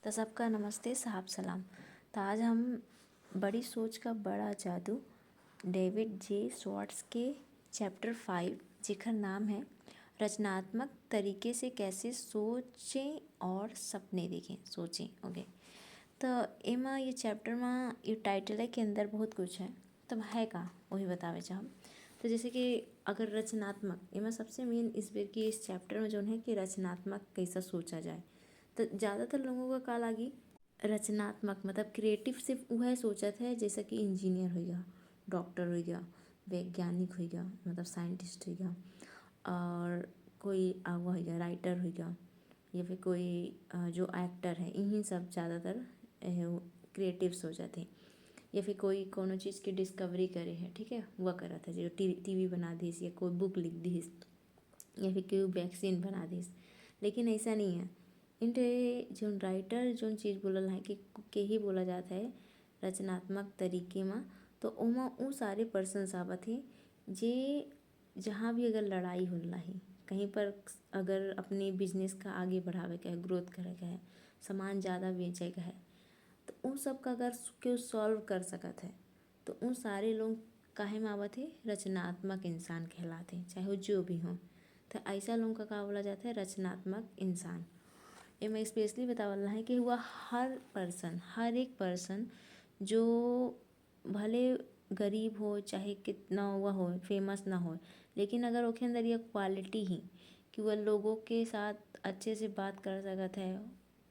तो सबका नमस्ते साहब सलाम। तो आज हम बड़ी सोच का बड़ा जादू डेविड जे स्वार्ट्स के चैप्टर 5 जेकर नाम है रचनात्मक तरीके से कैसे सोचें और सपने देखें सोचें। ओके, तो एमा ये चैप्टर में ये टाइटल है के अंदर बहुत कुछ है, तब है का वही बतावे चाहब। तो जैसे कि अगर रचनात्मक एमा सबसे मेन इस बेर की इस चैप्टर में जो है कि रचनात्मक कैसा सोचा जाए, तो ज़्यादातर लोगों का का लागी रचनात्मक मतलब क्रिएटिव सिर्फ वह सोचत है जैसे कि इंजीनियर हो गया, डॉक्टर हो गया, वैज्ञानिक हो गया मतलब साइंटिस्ट हो गया, और कोई आगा हो गया राइटर हो गया, या फिर कोई जो एक्टर है, इन्हीं सब ज़्यादातर क्रिएटिव सोचत है। या फिर कोई कोनो चीज़ की डिस्कवरी करे है, ठीक है, वह करत है जो टीवी बना दीस या कोई बुक लिख दीस या फिर कोई वैक्सीन बना दीस। लेकिन ऐसा नहीं है, इनटे जो राइटर जो चीज़ बोलल है कि के ही बोला जाता है रचनात्मक तरीके में, तो ओमा वो सारे पर्सन्स आवत हैं जे जहाँ भी अगर लड़ाई होला है कहीं पर, अगर अपने बिजनेस का आगे बढ़ावे का है, ग्रोथ करे का है, सामान ज़्यादा बेचे का है, तो उन सब का अगर क्यों सॉल्व कर सकत है, तो उन सारे लोग काहे में आवत है रचनात्मक इंसान कहलाते हैं, चाहे वो जो भी हों। तो ऐसा लोगों का क्या बोला जाता है रचनात्मक इंसान। एमें स्पेशली बतावल है कि हुआ हर एक पर्सन जो भले गरीब हो चाहे कितना हुआ हो फेमस ना हो, लेकिन अगर उसके अंदर यह क्वालिटी ही कि वह लोगों के साथ अच्छे से बात कर सकत है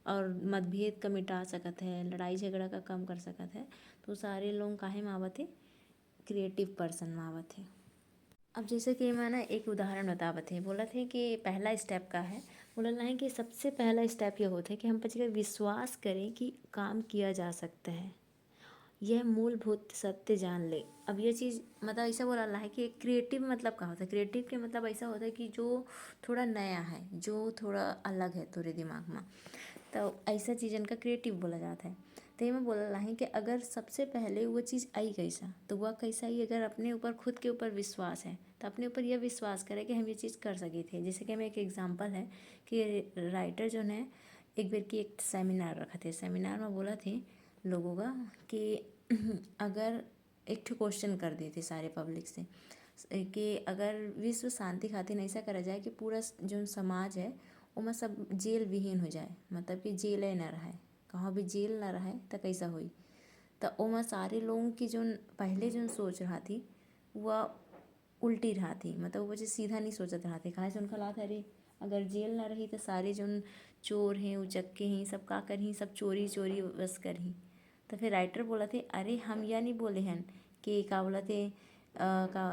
और मतभेद का मिटा सकत है, लड़ाई झगड़ा का कम कर सकत है, तो सारे लोग काहे में आवत है क्रिएटिव पर्सन में आवत है। अब जैसे कि मैंने एक उदाहरण बतावत है, बोला थे कि पहला स्टेप का है, बोलना है कि सबसे पहला स्टेप यह होता है कि हम पर विश्वास करें कि काम किया जा सकता है, यह मूलभूत सत्य जान ले। अब ये चीज़ मतलब ऐसा बोला है कि क्रिएटिव मतलब क्या होता है, क्रिएटिव के मतलब ऐसा होता है कि जो थोड़ा नया है, जो थोड़ा अलग है थोड़े दिमाग में, तो ऐसा चीज़ इनका क्रिएटिव बोला जाता है। तो ये मैं बोल रहा है कि अगर सबसे पहले वो चीज़ आई कैसा, तो वह कैसा ही अगर अपने ऊपर खुद के ऊपर विश्वास है, तो अपने ऊपर यह विश्वास करे कि हम ये चीज़ कर सके थे। जैसे कि मैं एक एग्जांपल है कि राइटर जो है एक बार की एक सेमिनार रखा थे, सेमिनार में बोला थे लोगों का कि अगर एक ठो क्वेश्चन कर देते सारे पब्लिक से कि अगर विश्व शांति खातिर ऐसा करा जाए कि पूरा जो समाज है उसमें सब जेल विहीन हो जाए, मतलब कि जेल न रहे, कहाँ भी जेल न रहे, तो कैसा हुई। तो उसमें सारे लोगों की जो पहले जो सोच रहा थी वह उल्टी रहा थी, मतलब वो वजह सीधा नहीं सोचत रहा थे। कहाँ से उनका लात अरे अगर जेल ना रही तो सारे जो चोर हैं उचक्के हैं सब का करही, सब चोरी चोरी बस करही। तो फिर राइटर बोला थे अरे हम यह नहीं बोले हैं कि का बोला थे का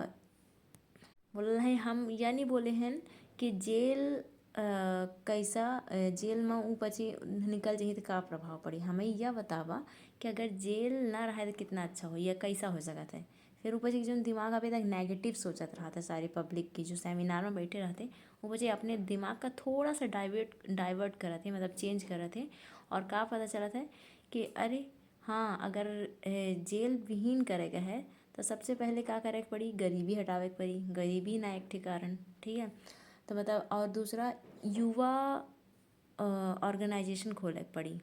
बोला है हम यह नहीं बोले हैं कि जेल कैसा जेल में ऊ पची निकल जाही तो का प्रभाव पड़ी, हमें यह बतावा कि अगर जेल ना रहा तो कितना अच्छा हो या कैसा हो सकता है। फिर ऊपर जो दिमाग अभी तक नेगेटिव सोचत रहा था सारे पब्लिक की जो सेमिनार में बैठे रहते, वो बच्चे अपने दिमाग का थोड़ा सा डाइवर्ट करा थे, मतलब चेंज करा थे, और का पता चला था कि अरे हाँ अगर जेल विहीन करेगा है तो सबसे पहले क्या करे के पड़ी, गरीबी हटावे के पड़ी, गरीबी ना एक कारण, ठीक है। तो मतलब और दूसरा युवा ऑर्गेनाइजेशन खोले के पड़ी,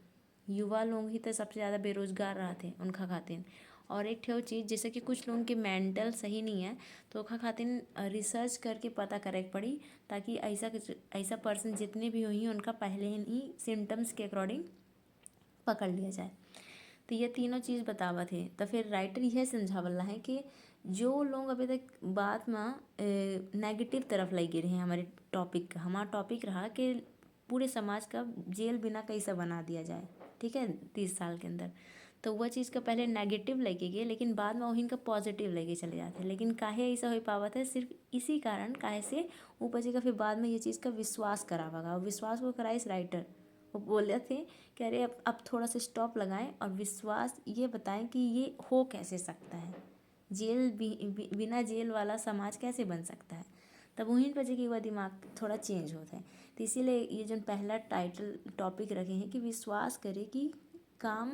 युवा लोग ही तो सबसे ज़्यादा बेरोजगार रहते उनका खातिर। और एक ठो चीज़ जैसे कि कुछ लोगों के मेंटल सही नहीं है, तो ओखा खातिर रिसर्च करके पता करे के पड़ी, ताकि ऐसा पर्सन जितने भी हुई उनका पहले ही सिम्टम्स के अकॉर्डिंग पकड़ लिया जाए। तो ये तीनों चीज़ बतावा थे। तो फिर राइटर यह समझावला है कि जो लोग अभी तक बात में नेगेटिव तरफ लगे रहे हैं, हमारा टॉपिक रहा कि पूरे समाज का जेल बिना कैसा बना दिया जाए, ठीक है, 30 साल के अंदर। तो वह चीज़ का पहले नेगेटिव लगे गए, लेकिन बाद में वही का पॉजिटिव लेके चले जाते हैं। लेकिन काहे ऐसा हो पावत है, सिर्फ इसी कारण काहे से ऊपर जी का फिर बाद में ये चीज़ का विश्वास करावागा, और विश्वास को कराए इस राइटर। वो बोले थे कि अरे अब थोड़ा सा स्टॉप लगाएं और विश्वास ये बताएं कि ये हो कैसे सकता है, जेल बिना जेल वाला समाज कैसे बन सकता है। तब वहीं पर जगह हुआ दिमाग थोड़ा चेंज होता है। तो इसीलिए ये जो पहला टाइटल टॉपिक रखे हैं कि विश्वास करे कि काम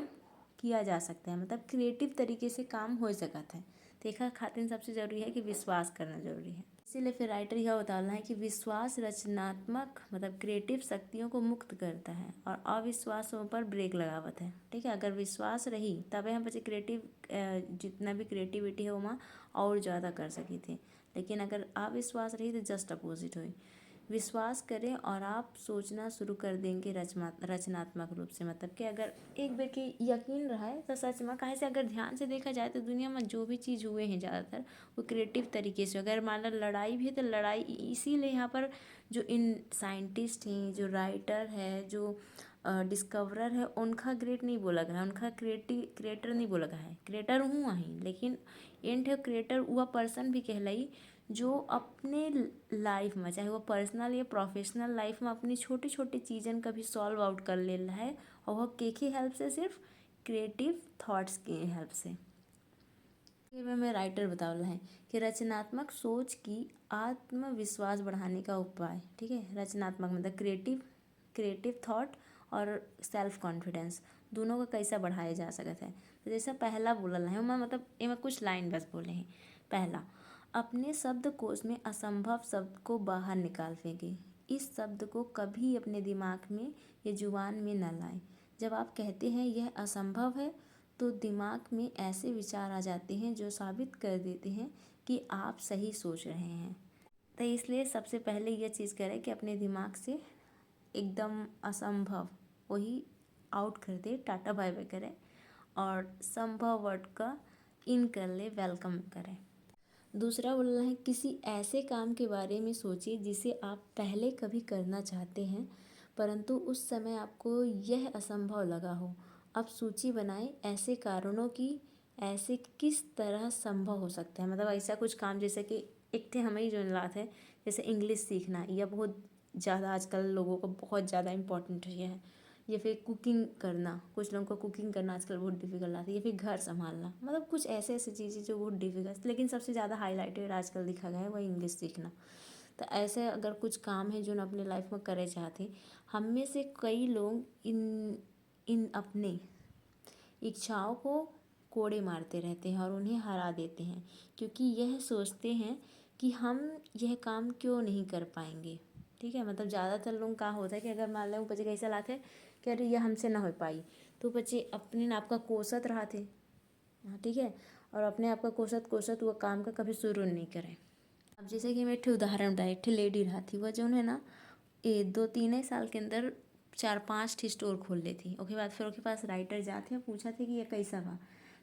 किया जा सकता है, मतलब क्रिएटिव तरीके से काम हो सकता है। तो एक खातिर सबसे ज़रूरी है कि विश्वास करना ज़रूरी है। इसीलिए फिर राइटर यह बताना है कि विश्वास रचनात्मक मतलब क्रिएटिव शक्तियों को मुक्त करता है और अविश्वासों पर ब्रेक लगावत है। ठीक है, अगर विश्वास रही तबे हम बच्चे क्रिएटिव जितना भी क्रिएटिविटी है वो और ज़्यादा कर सकी थे। लेकिन अगर अविश्वास रही तो जस्ट अपोजिट हुई। विश्वास करें और आप सोचना शुरू कर देंगे रचनात्मक रूप से। मतलब कि अगर एक बार की यकीन रहा है तो सच में काहे से अगर ध्यान से देखा जाए तो दुनिया में जो भी चीज़ हुए हैं ज़्यादातर वो क्रिएटिव तरीके से। अगर मान लो लड़ाई भी है तो लड़ाई इसीलिए यहाँ पर जो इन साइंटिस्ट हैं, जो राइटर है, जो डिस्कवरर है, उनका ग्रेट नहीं बोला गया है, उनका क्रिएटर नहीं बोला गया है। क्रिएटर हुआ ही, लेकिन एंड है क्रिएटर वह पर्सन भी कहलाई जो अपने लाइफ में चाहे वो पर्सनल या प्रोफेशनल लाइफ में अपनी छोटी छोटी चीज़न का भी सॉल्व आउट कर ले रहा है और वह के हेल्प से, सिर्फ क्रिएटिव थॉट्स की हेल्प से। में राइटर बता रहा है कि रचनात्मक सोच की आत्मविश्वास बढ़ाने का उपाय। ठीक है, रचनात्मक मतलब क्रिएटिव थॉट और सेल्फ कॉन्फिडेंस दोनों का कैसा बढ़ाया जा सकता है। तो जैसे पहला बोलल है मैं मतलब इनमें कुछ लाइन बस बोले हैं। पहला, अपने शब्दकोश में असंभव शब्द को बाहर निकाल फेंके। इस शब्द को कभी अपने दिमाग में या जुबान में न लाएं। जब आप कहते हैं यह असंभव है तो दिमाग में ऐसे विचार आ जाते हैं जो साबित कर देते हैं कि आप सही सोच रहे हैं। तो इसलिए सबसे पहले यह चीज़ करें कि अपने दिमाग से एकदम असंभव वही आउट कर दे, टाटा बाय बाय करें और संभव वर्ड का इन कर ले, वेलकम करें। दूसरा बोलना है किसी ऐसे काम के बारे में सोचिए जिसे आप पहले कभी करना चाहते हैं परंतु उस समय आपको यह असंभव लगा हो। अब सूची बनाएं ऐसे कारणों की, ऐसे किस तरह संभव हो सकता है। मतलब ऐसा कुछ काम जैसे कि एक थे हमें ही जो बात है जैसे इंग्लिश सीखना, यह बहुत ज़्यादा आजकल लोगों को बहुत ज़्यादा इम्पोर्टेंट है। या फिर कुकिंग करना, कुछ लोगों को कुकिंग करना आजकल बहुत डिफ़िकल्ट आता है। या फिर घर संभालना, मतलब कुछ ऐसे ऐसे चीज़ें जो बहुत डिफ़िकल्ट, लेकिन सबसे ज़्यादा हाईलाइटेड आजकल दिखा गया है वह इंग्लिश सीखना। तो ऐसे अगर कुछ काम है जो न अपने लाइफ में करे चाहते, हम में से कई लोग इन इन अपने इच्छाओं को कोड़े मारते रहते हैं और उन्हें हरा देते हैं क्योंकि यह सोचते हैं कि हम यह काम क्यों नहीं कर पाएंगे। ठीक है, मतलब ज़्यादातर लोग का होता है कि अगर मान लो बच्चे कैसा लाते हैं कि अरे यह हमसे ना हो पाई तो बच्चे अपने आप का कोसत रहा थे। हाँ ठीक है, और अपने आप का कोसत कोसत वो काम का कभी शुरू नहीं करें। अब जैसे कि मैं एक उदाहरण बताई, एक लेडी रहा थी, वह जो है ना 2-3 साल के अंदर 4-5 स्टोर खोल ली थी। उसके बाद फिर उसके पास राइटर जाते हैं, पूछा थे कि ये कैसा बा।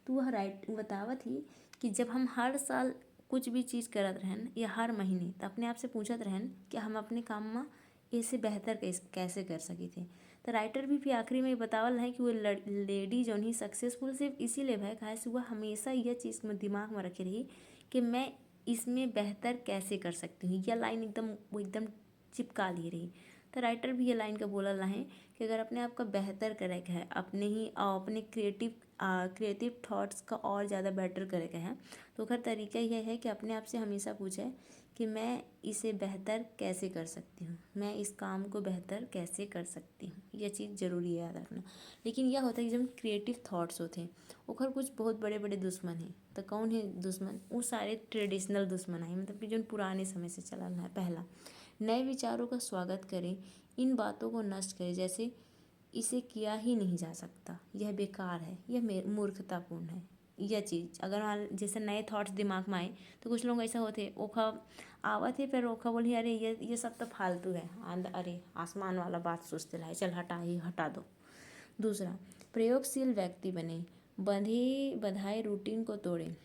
तो वह बतावा थी कि जब हम हर साल कुछ भी चीज़ करत रहन या हर महीने तो अपने आप से पूछत रहन कि हम अपने काम में इससे बेहतर कैसे कर सकी थे। तो राइटर भी आखिरी में बतावल है कि वो लेडी जो ही सक्सेसफुल सिर्फ इसीलिए है काहे से वह हमेशा यह चीज़ में दिमाग में रखे रही कि मैं इसमें बेहतर कैसे कर सकती हूँ। यह लाइन वो एकदम चिपका ली रही। तो राइटर भी ये लाइन का बोलल है कि अगर अपने आप का बेहतर करे के है, अपने ही अपने क्रिएटिव थॉट्स का और ज़्यादा बेटर करे के है तो खैर तरीका यह है कि अपने आप से हमेशा पूछे कि मैं इसे बेहतर कैसे कर सकती हूँ, मैं इस काम को बेहतर कैसे कर सकती हूँ। यह चीज़ ज़रूरी है याद रखना। लेकिन यह होता है कि जब क्रिएटिव थॉट्स होते हैं ओखर कुछ बहुत बड़े बड़े दुश्मन हैं। तो कौन है दुश्मन? वो सारे ट्रेडिशनल दुश्मन है, मतलब कि जो पुराने समय से चला है। पहला, नए विचारों का स्वागत करें, इन बातों को नष्ट करें जैसे इसे किया ही नहीं जा सकता, यह बेकार है, यह मूर्खतापूर्ण है। यह चीज़ अगर जैसे नए थॉट्स दिमाग में आए तो कुछ लोग ऐसा होते ओखा आवत है फिर ओखा बोली अरे ये सब तो फालतू है, अरे आसमान वाला बात सोचते रहे, चल हटा दो। दूसरा, प्रयोगशील व्यक्ति बने, बधाए रूटीन को तोड़ें।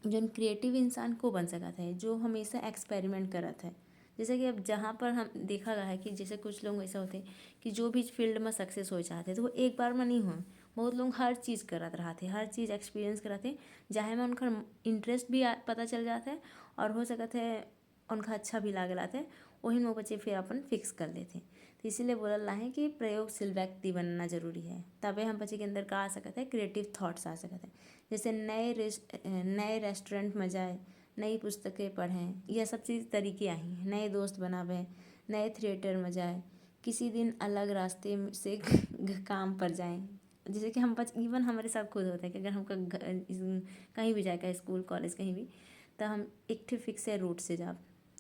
जो क्रिएटिव इंसान को बन सकता है जो हमेशा एक्सपेरिमेंट करता है। जैसे कि अब जहाँ पर हम देखा गया है कि जैसे कुछ लोग ऐसा होते हैं कि जो भी फील्ड में सक्सेस हो चाहते हैं तो वो एक बार में नहीं हो। बहुत लोग हर चीज़ करत रहते, हर चीज़ एक्सपीरियंस कराते जहाँ में उनका इंटरेस्ट भी पता चल जाता है और हो सकता है उनका अच्छा भी लागे लाते हैं, वही में बच्चे फिर अपन फिक्स कर लेते हैं। तो इसीलिए बोल रहा है कि प्रयोगशील व्यक्ति बनना जरूरी है, तबे हम बच्चे के अंदर का आ सकता है क्रिएटिव थॉट्स आ सकते हैं। जैसे नए रेस्टोरेंट में जाए, नई पुस्तकें पढ़ें, यह सब चीज़ तरीके आई हैं। नए दोस्त बनावें, नए थिएटर में जाए, किसी दिन अलग रास्ते से काम पर जाएं। जैसे कि हम इवन हमारे साथ खुद होता है कि अगर हमका कहीं भी जाएगा स्कूल कॉलेज कहीं भी तो हम एक फिक्स है रूट से जाए।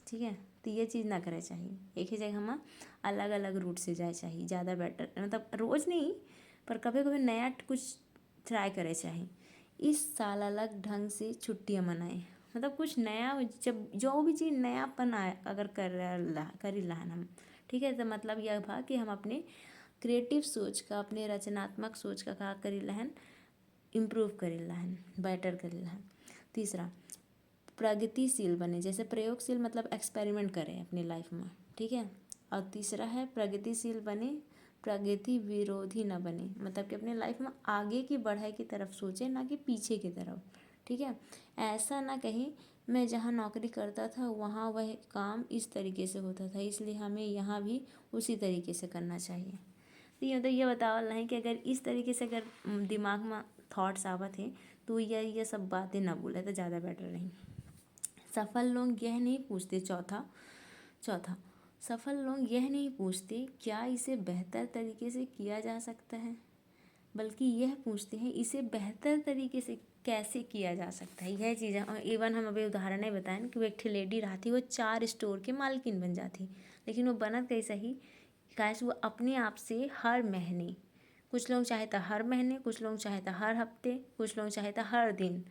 ठीक है। तो ये चीज़ ना करे चाहिए, एक ही जगह हम अलग अलग रूट से जाए चाहिए, ज़्यादा बेटर, मतलब रोज़ नहीं पर कभी कभी नया कुछ ट्राई करे चाहिए। इस साल अलग ढंग से छुट्टियाँ मनाएं, मतलब कुछ नया, जब जो भी चीज़ नयापन आए अगर कर लाहन हम, ठीक है। तो मतलब यह भा कि हम अपने क्रिएटिव सोच का, अपने रचनात्मक सोच का करी लहन, इम्प्रूव करी लहन, बेटर करी लहन। तीसरा, प्रगतिशील बने, जैसे प्रयोगशील मतलब एक्सपेरिमेंट करें अपनी लाइफ में, ठीक है। और तीसरा है प्रगतिशील बने, प्रगति विरोधी ना बने, मतलब कि अपने लाइफ में आगे की बढ़ाई की तरफ सोचे, ना कि पीछे की तरफ, ठीक है। ऐसा ना कहीं मैं जहाँ नौकरी करता था वहाँ वह काम इस तरीके से होता था, इसलिए हमें यहाँ भी उसी तरीके से करना चाहिए। तो ये मतलब ये बतावल नहीं कि अगर इस तरीके से अगर दिमाग में थॉट्स आवत हैं तो ये सब बातें ना बोले तो ज़्यादा बेटर नहीं। सफल लोग यह नहीं पूछते, चौथा चौथा सफल लोग यह नहीं पूछते क्या इसे बेहतर तरीके से किया जा सकता है, बल्कि यह पूछते हैं इसे बेहतर तरीके से कैसे किया जा सकता है। यह चीज़ है। इवन हम अभी उदाहरण ही बताएं कि वो एक लेडी रहा थी, वो 4 स्टोर के मालकिन बन जाती, लेकिन वो बनत कैसे ही, कैसे वो अपने आप से हर महीने, कुछ लोग चाहे तो हर महीने, कुछ लोग चाहे तो हर हफ्ते, कुछ लोग चाहे तो हर दिन,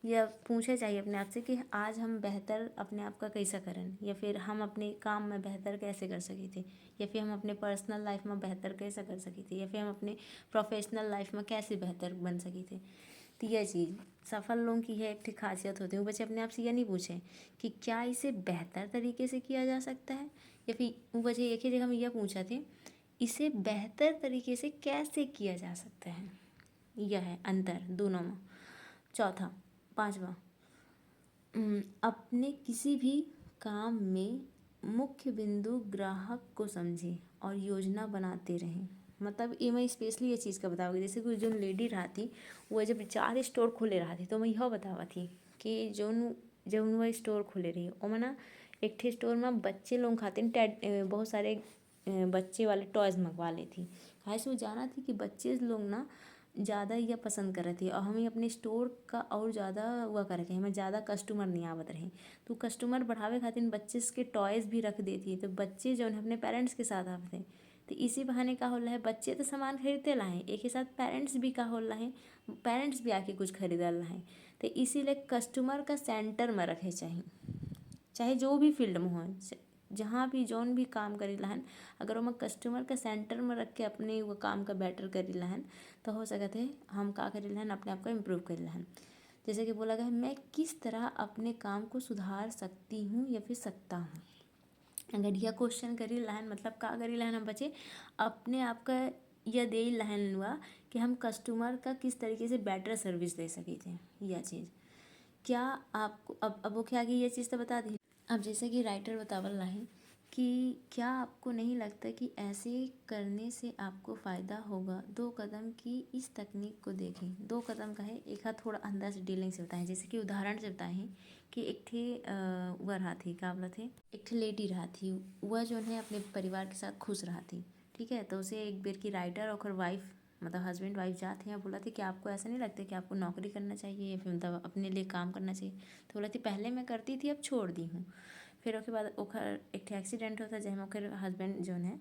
यह पूछे चाहिए अपने आप से कि आज हम बेहतर अपने आप का कैसा करें, या फिर हम अपने काम में बेहतर कैसे कर सके थे, या फिर हम अपने पर्सनल लाइफ में बेहतर कैसे कर सके थे, या फिर हम अपने प्रोफेशनल लाइफ में कैसे बेहतर बन सके थे। तो यह चीज़ सफल लोगों की है एक खासियत होती है, वो बच्चे अपने आप से यह नहीं पूछें कि क्या इसे बेहतर तरीके से किया जा सकता है, या फिर वो बच्चे एक ही जगह में यह पूछा थे इसे बेहतर तरीके से कैसे किया जा सकता है। यह है अंतर दोनों में। चौथा, पांचवा, अपने किसी भी काम में मुख्य बिंदु ग्राहक को समझें और योजना बनाते रहें। मतलब ये मैं स्पेशली ये चीज़ का बताऊँगी, जैसे कि जो लेडी रहा थी वो जब 4 स्टोर खोले रहा थी, तो मैं यह बतावा थी कि जब वह स्टोर खोले रही वो में ना एक ठे स्टोर में बच्चे लोग खातिर बहुत सारे बच्चे वाले टॉयज़ मंगवा ली थी। काहे से वो जाना थी कि बच्चे लोग ना ज़्यादा यह पसंद कर रहे थे, और हमें अपने स्टोर का और ज़्यादा हुआ करे थे, हमें ज़्यादा कस्टमर नहीं आवत रहे, तो कस्टमर बढ़ावे खातिर बच्चे के टॉयज़ भी रख देती, तो बच्चे जो है अपने पेरेंट्स के साथ आते थे। तो इसी बहाने का होला है बच्चे तो सामान खरीदते लाएँ, एक ही साथ पेरेंट्स भी का होला है, पेरेंट्स भी आके कुछ खरीदल लाएँ। तो इसीलिए कस्टमर का सेंटर में रखे चाहिए, चाहे जो भी फील्ड में हो, जहाँ भी जौन भी काम करी लहन, अगर वो कस्टमर का सेंटर में रख के अपने वो काम का बेटर करी लहन, तो हो सकते है हम का करी लहन, अपने आप को इम्प्रूव करी लहन। जैसे कि बोला गया है मैं किस तरह अपने काम को सुधार सकती हूँ या फिर सकता हूँ। अगर यह क्वेश्चन करी लहन मतलब का करी लहन हम बच्चे अपने आप का यह दे लहन हुआ कि हम कस्टमर का किस तरीके से बेटर सर्विस दे सके थे। यह चीज़ क्या आपको अब वो क्या कि ये चीज़ तो बता दी। अब जैसे कि राइटर बतावल रहा है कि क्या आपको नहीं लगता कि ऐसे करने से आपको फ़ायदा होगा। 2 कदम की इस तकनीक को देखें। 2 कदम का है, एक हाथ थोड़ा अंदर से डीलिंग से बताएं। जैसे कि उदाहरण से बताएं कि एक थे वह रहा थी क्या बोला थे, एक थे लेडी रहा थी, वह जो है अपने परिवार के साथ खुश रहा थी, ठीक है। तो उसे एक बेर की राइटर और वाइफ मतलब हस्बैंड वाइफ जाते हैं, बोला थी कि आपको ऐसा नहीं लगता कि आपको नौकरी करना चाहिए या फिर मतलब अपने लिए काम करना चाहिए। तो बोला थी पहले मैं करती थी अब छोड़ दी हूँ। फिर उसके बाद ओखर एक एक्सीडेंट होता जहाँ ओखर हस्बैंड जो है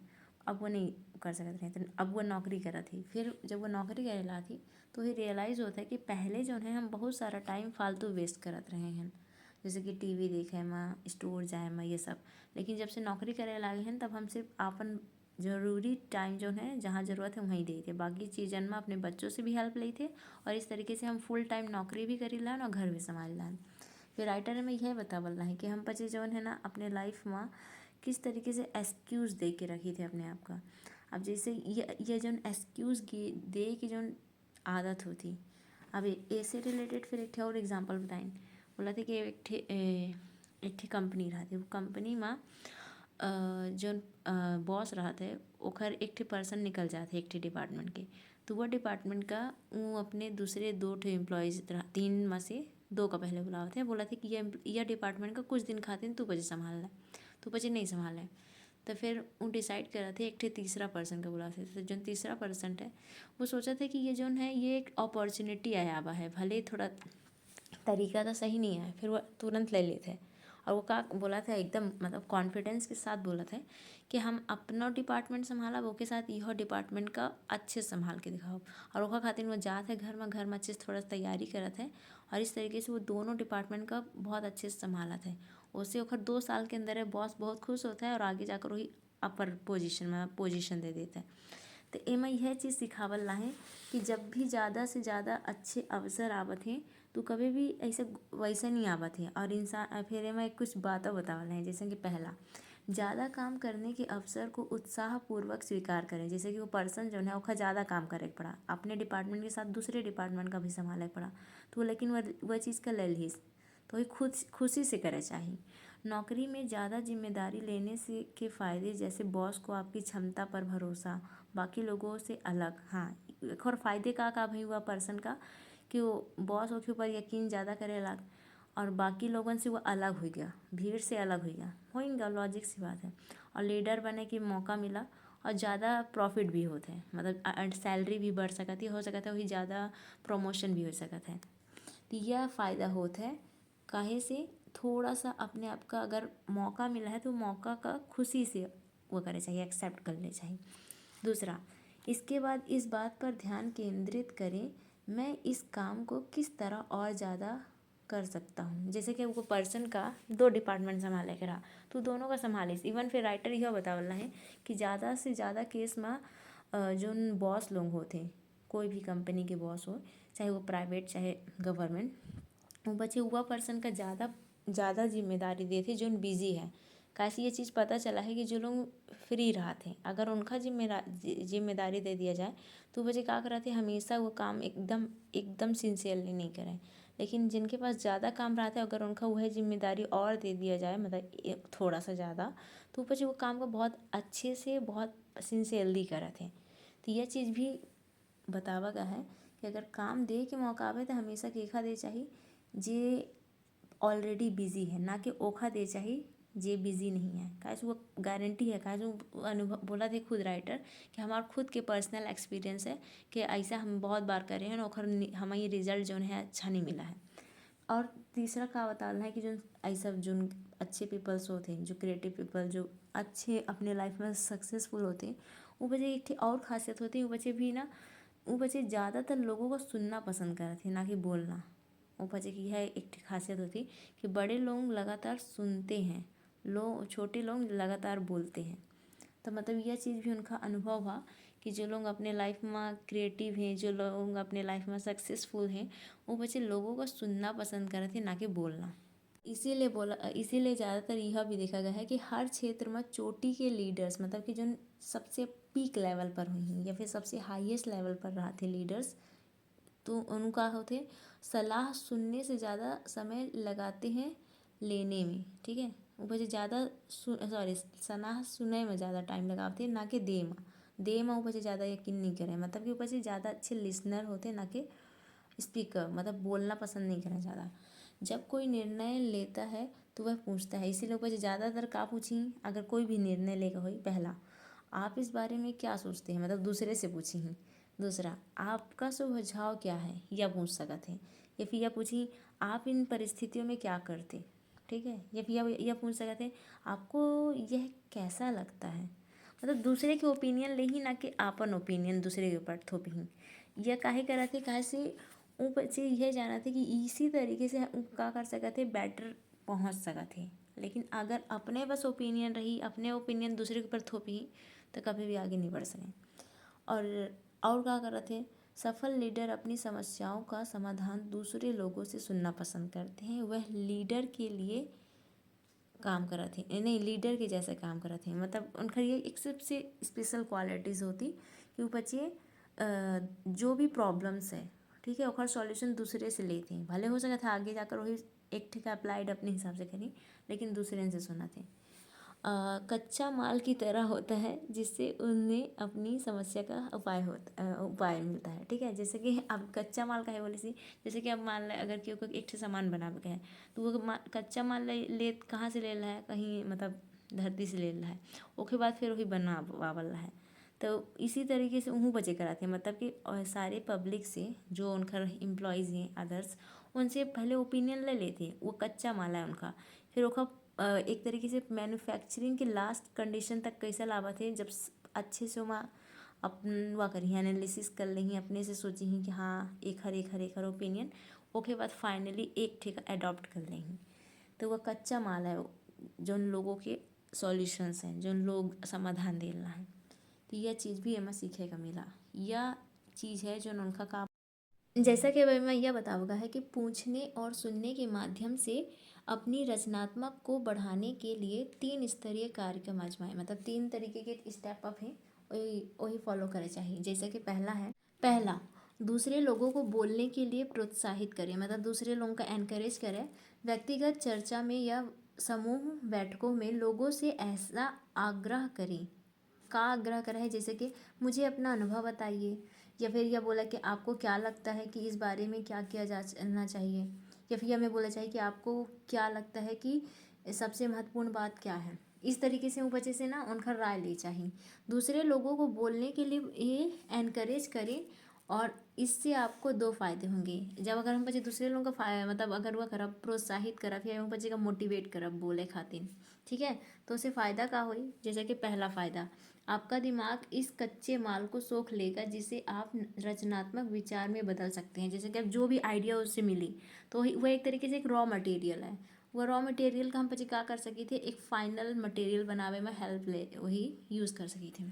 अब वो नहीं कर सकते रहे, तो अब वो नौकरी करा थी। फिर जब वो नौकरी करे ला थी तो ये रियलाइज़ होता है कि पहले जो है हम बहुत सारा टाइम फालतू वेस्ट करत रहे हैं, जैसे कि टीवी देखे में, स्टोर जाए में, ये सब। लेकिन जब से नौकरी करे लागे हैं तब हम सिर्फ अपन ज़रूरी टाइम जो है जहाँ ज़रूरत है वहीं दे थे, बाकी चीज़न में अपने बच्चों से भी हेल्प ली थे, और इस तरीके से हम फुल टाइम नौकरी भी करी लान और घर भी संभाल लान। फिर राइटर में यह बतावल रहा है कि हम बच्चे जो है ना अपने लाइफ में किस तरीके से एक्सक्यूज़ दे के रखी थे अपने आप का। अब जैसे ये जो एक्सक्यूज़ दे की जो आदत होती, अब ऐसे रिलेटेड फिर एक और एग्जांपल बताएं। बोला था कि एक ठे कंपनी रहा थे, वो कंपनी में जो बॉस रहा थे ओखर एक ठे पर्सन निकल जाते एक ठे डिपार्टमेंट के, तो वह डिपार्टमेंट का वो अपने दूसरे 2 ठे एम्प्लॉयज़ 3 में से 2 का पहले बुलावा थे, बोला था कि यह डिपार्टमेंट का कुछ दिन खातिर तू बचे संभाल ला, तो बचे नहीं संभाले। तो फिर वो डिसाइड करा थे एक ठे तीसरा पर्सन का बुलाते थे। तो जो तीसरा पर्सन है वो सोचा था कि ये जो है ये एक अपॉर्चुनिटी आया हुआ है, भले थोड़ा तरीका तो सही नहीं है, फिर वो तुरंत ले लेते। और वो का बोला था एकदम मतलब कॉन्फिडेंस के साथ बोला था कि हम अपना डिपार्टमेंट संभाला वो के साथ यह डिपार्टमेंट का अच्छे से संभाल के दिखाओ। और ओका खातिर वो जात है घर में अच्छे से थोड़ा तैयारी करत है और इस तरीके से वो दोनों डिपार्टमेंट का बहुत अच्छे से संभाला था। उससे ओखर 2 साल के अंदर है बॉस बहुत खुश होता है और आगे जाकर वही अपर पोजीशन में पोजीशन दे देता है। तो एमा यह चीज़ सिखावल ला है कि जब भी ज़्यादा से ज़्यादा अच्छे अवसर आवत हैं तो कभी भी ऐसे वैसा नहीं आवत है। और इंसान फिर एमा कुछ बातें बतावल हैं, जैसे कि पहला, ज़्यादा काम करने के अवसर को उत्साहपूर्वक स्वीकार करें। जैसे कि वो पर्सन जो है ओखा ज़्यादा काम करे के पड़ा, अपने डिपार्टमेंट के साथ दूसरे डिपार्टमेंट का भी संभाले के पड़ा, तो लेकिन वह चीज़ का ले ली तो वही खुद खुशी से करे चाहिए। नौकरी में ज़्यादा जिम्मेदारी लेने से के फ़ायदे, जैसे बॉस को आपकी क्षमता पर भरोसा, बाकी लोगों से अलग। हाँ, एक और फ़ायदे का भाई हुआ पर्सन का कि वो बॉस के ऊपर यकीन ज़्यादा करेला और बाकी लोगों से वो अलग हो गया, भीड़ से अलग हो गया लॉजिक सी बात है। और लीडर बने के मौका मिला और ज़्यादा प्रॉफिट भी होते हैं, मतलब सैलरी भी बढ़ सकती हो सकता है, वही ज़्यादा प्रमोशन भी हो सकता है। तो यह फ़ायदा होता है काहे से, थोड़ा सा अपने आप का अगर मौका मिला है तो मौका का खुशी से वो करे चाहिए, एक्सेप्ट कर ले चाहिए। दूसरा, इसके बाद इस बात पर ध्यान केंद्रित करें, मैं इस काम को किस तरह और ज़्यादा कर सकता हूँ। जैसे कि वो पर्सन का 2 डिपार्टमेंट संभाले के रहा तो दोनों का संभाले। इवन फिर राइटर यह बतावला है कि ज़्यादा से ज़्यादा केस में जो बॉस लोग होते हैं, कोई भी कंपनी के बॉस हो, चाहे वो प्राइवेट चाहे गवर्नमेंट, वो बचे हुआ पर्सन का ज़्यादा जिम्मेदारी देते जो बिजी है। कैसे ये चीज़ पता चला है कि जो लोग फ्री रहते हैं अगर उनका जिम्मेदारी दे दिया जाए तो बच्चे क्या कराते हैं, हमेशा वो काम एकदम एकदम सिंसियरली नहीं करें। लेकिन जिनके पास ज़्यादा काम रहता है अगर उनका वह जिम्मेदारी और दे दिया जाए, मतलब थोड़ा सा ज़्यादा, तो बच्चे वो काम को बहुत अच्छे से बहुत सिंसियरली करते हैं। तो यह चीज़ भी बतावा गया है कि अगर काम दे के मौका आवे तो हमेशा केखा दे चाहिए जे ऑलरेडी बिजी है, ना कि ओखा दे चाहिए जे बिजी नहीं है। कैसे वो गारंटी है, कैसे वो अनुभव बोला थे खुद राइटर कि हमारा खुद के पर्सनल एक्सपीरियंस है कि ऐसा हम बहुत बार करे हैं और हमें ये रिजल्ट जो है अच्छा नहीं मिला है। और तीसरा का बताना है कि जो ऐसा जो अच्छे पीपल्स होते हैं, जो क्रिएटिव पीपल जो अच्छे अपने लाइफ में सक्सेसफुल होते हैं, वो बच्चे एक और खासियत होती है, वो बच्चे भी ना, वो बच्चे ज़्यादातर लोगों को सुनना पसंद करते हैं ना कि बोलना। वो बच्चे की है एक खासियत होती कि बड़े लोग लगातार सुनते हैं, छोटे लोग लगातार बोलते हैं। तो मतलब यह चीज़ भी उनका अनुभव हुआ कि जो लोग अपने लाइफ में क्रिएटिव हैं, जो लोग अपने लाइफ में सक्सेसफुल हैं, वो बच्चे लोगों को सुनना पसंद करते हैं ना कि बोलना। इसीलिए ज़्यादातर यह भी देखा गया है कि हर क्षेत्र में चोटी के लीडर्स, मतलब कि जो सबसे पीक लेवल पर हुई या फिर सबसे हाईएस्ट लेवल पर रहा थे लीडर्स, तो उनका होते सलाह सुनने से ज़्यादा समय लगाते हैं लेने में। ठीक है, वो बच्चे ज़्यादा सलाह सुने में ज़्यादा टाइम लगाते हैं ना कि दे में वो बच्चे ज़्यादा यकीन नहीं करें, मतलब कि वो बच्चे ज़्यादा अच्छे लिसनर होते ना कि स्पीकर, मतलब बोलना पसंद नहीं करें ज़्यादा। जब कोई निर्णय लेता है तो वह पूछता है, इसीलिए बच्चे ज़्यादातर का पूछी अगर कोई भी निर्णय लेगा हुई, पहला, आप इस बारे में क्या सोचते हैं, मतलब दूसरे से पूछी ही। दूसरा, आपका सुझाव क्या है, यह पूछ सकते हैं। या फिर यह पूछी, आप इन परिस्थितियों में क्या करते। ठीक है, या फिर यह पूछ सकते हैं, आपको यह कैसा लगता है। मतलब दूसरे के ओपिनियन ले ही ना कि आपन ओपिनियन दूसरे के ऊपर थोपी ही। यह काहे करते काहे से वो बच्चे यह जाना थे कि इसी तरीके से वो का कर सकते बेटर पहुंच सकते। लेकिन अगर अपने बस ओपिनियन रही, अपने ओपिनियन दूसरे के ऊपर थोपी तो कभी भी आगे नहीं बढ़ सकें। और क्या कर रहे थे, सफल लीडर अपनी समस्याओं का समाधान दूसरे लोगों से सुनना पसंद करते हैं। वह लीडर के लिए काम कर रहे थे, नहीं लीडर के जैसे काम कर रहे थे। मतलब उनका ये एक सबसे स्पेशल क्वालिटीज़ होती कि वो बच्चे जो भी प्रॉब्लम्स है, ठीक है, और सॉल्यूशन दूसरे से लेते हैं। भले हो सका था आगे जाकर वही एक ठीक अप्लाइड अपने हिसाब से करी, लेकिन दूसरे से सुना थे। कच्चा माल की तरह होता है जिससे उन्हें अपनी समस्या का उपाय मिलता है। ठीक है, जैसे कि अब कच्चा माल का है बोले सी, जैसे कि अब मान लें अगर क्यों कोई एक सामान बना के है तो वो कच्चा माल ले कहाँ से ले रहा है, कहीं मतलब धरती से ले रहा है, उसके बाद फिर वही बनावाल रहा है। तो इसी तरीके से उन्हों बचे कराते हैं, मतलब कि सारे पब्लिक से जो उनका एम्प्लॉयज़ हैं अदर्स, उनसे पहले ओपिनियन ले लेते हैं। वो कच्चा माल है उनका फिर ओखा एक तरीके से मैन्युफैक्चरिंग के लास्ट कंडीशन तक कैसे लावा थे, जब अच्छे से वहाँ अपन वह करी एनालिसिस कर ली, अपने से सोची ही कि हाँ एक हर ओपिनियन, ओके बाद फाइनली एक ठीक अडॉप्ट कर ली। तो वह कच्चा माल है जो उन लोगों के सॉल्यूशंस हैं, जो उन लोग समाधान देना है। तो यह चीज़ भी हमें सीखे का मिला। यह चीज़ है जो उनका काम, जैसा कि भाई मैं यह बताऊँगा है कि पूछने और सुनने के माध्यम से अपनी रचनात्मक को बढ़ाने के लिए 3 स्तरीय कार्यक्रम आजमाएं। मतलब 3 तरीके के स्टेप अप हैं, वही फॉलो करे चाहिए। जैसे कि पहला दूसरे लोगों को बोलने के लिए प्रोत्साहित करें, मतलब दूसरे लोगों का एनकरेज करें। व्यक्तिगत चर्चा में या समूह बैठकों में लोगों से ऐसा आग्रह करें, का आग्रह करा है जैसे कि मुझे अपना अनुभव बताइए, या फिर यह बोला कि आपको क्या लगता है कि इस बारे में क्या किया जाना चाहिए, या फिर हमें बोला चाहिए कि आपको क्या लगता है कि सबसे महत्वपूर्ण बात क्या है। इस तरीके से वो बच्चे से ना उनका राय ले चाहिए। दूसरे लोगों को बोलने के लिए ये एनकरेज करें, और इससे आपको 2 फायदे होंगे। जब अगर हम बच्चे दूसरे लोगों का मतलब अगर वह करब प्रोत्साहित करब या बच्चे का मोटिवेट करब बोले खातिर, ठीक है, तो उससे फ़ायदा का हुई। जैसे कि पहला फ़ायदा, आपका दिमाग इस कच्चे माल को सोख लेगा, जिसे आप रचनात्मक विचार में बदल सकते हैं। जैसे कि अब जो भी आइडिया उससे मिली, तो वह एक तरीके से एक रॉ मटेरियल है। वह रॉ मटेरियल का हम बच्चे क्या कर सकी थे, एक फाइनल मटेरियल बनावे में हेल्प ले वही यूज़ कर सकी थे।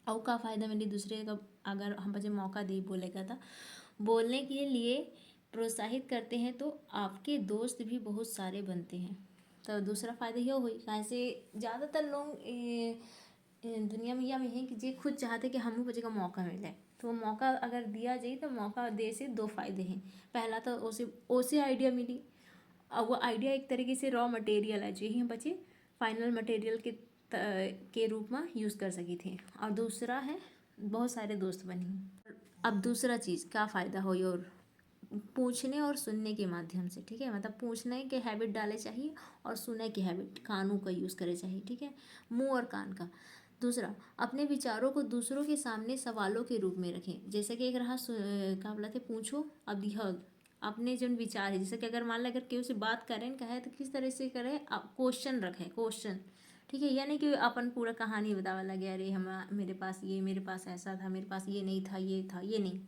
और का फ़ायदा मिली दूसरे का, अगर हम बच्चे मौका दे बोलेगा था बोलने के लिए प्रोत्साहित करते हैं, तो आपके दोस्त भी बहुत सारे बनते हैं। तो दूसरा फ़ायदा यह हुई, कैसे ज़्यादातर लोग दुनिया में यह है कि जे खुद चाहते कि हम बच्चे का मौका मिले। तो वो मौका अगर दिया जाए तो मौका दे से 2 फायदे हैं। पहला तो उसे आइडिया मिली, और वो आइडिया एक तरीके से रॉ मटेरियल है जो ही हम बच्चे फाइनल मटेरियल के रूप में यूज़ कर सकी थे। और दूसरा है बहुत सारे दोस्त बने। अब दूसरा चीज़ क्या फ़ायदा हो, और पूछने और सुनने के माध्यम से, ठीक है, मतलब पूछने के हैबिट डाले चाहिए और सुनने के हैबिट कानों का यूज़ करे चाहिए, ठीक है, मुंह और कान का। दूसरा, अपने विचारों को दूसरों के सामने सवालों के रूप में रखें। जैसे कि एक रहा क्या बोला थे, पूछो अब यह अपने जो विचार है, जैसे कि अगर मान लो अगर केहू से बात करें कहे तो किस तरह से करें, क्वेश्चन रखें, क्वेश्चन, ठीक है। यह नहीं कि अपन पूरा कहानी बतावा लगे, अरे हम मेरे पास ऐसा था, मेरे पास ये नहीं था, ये था, ये नहीं।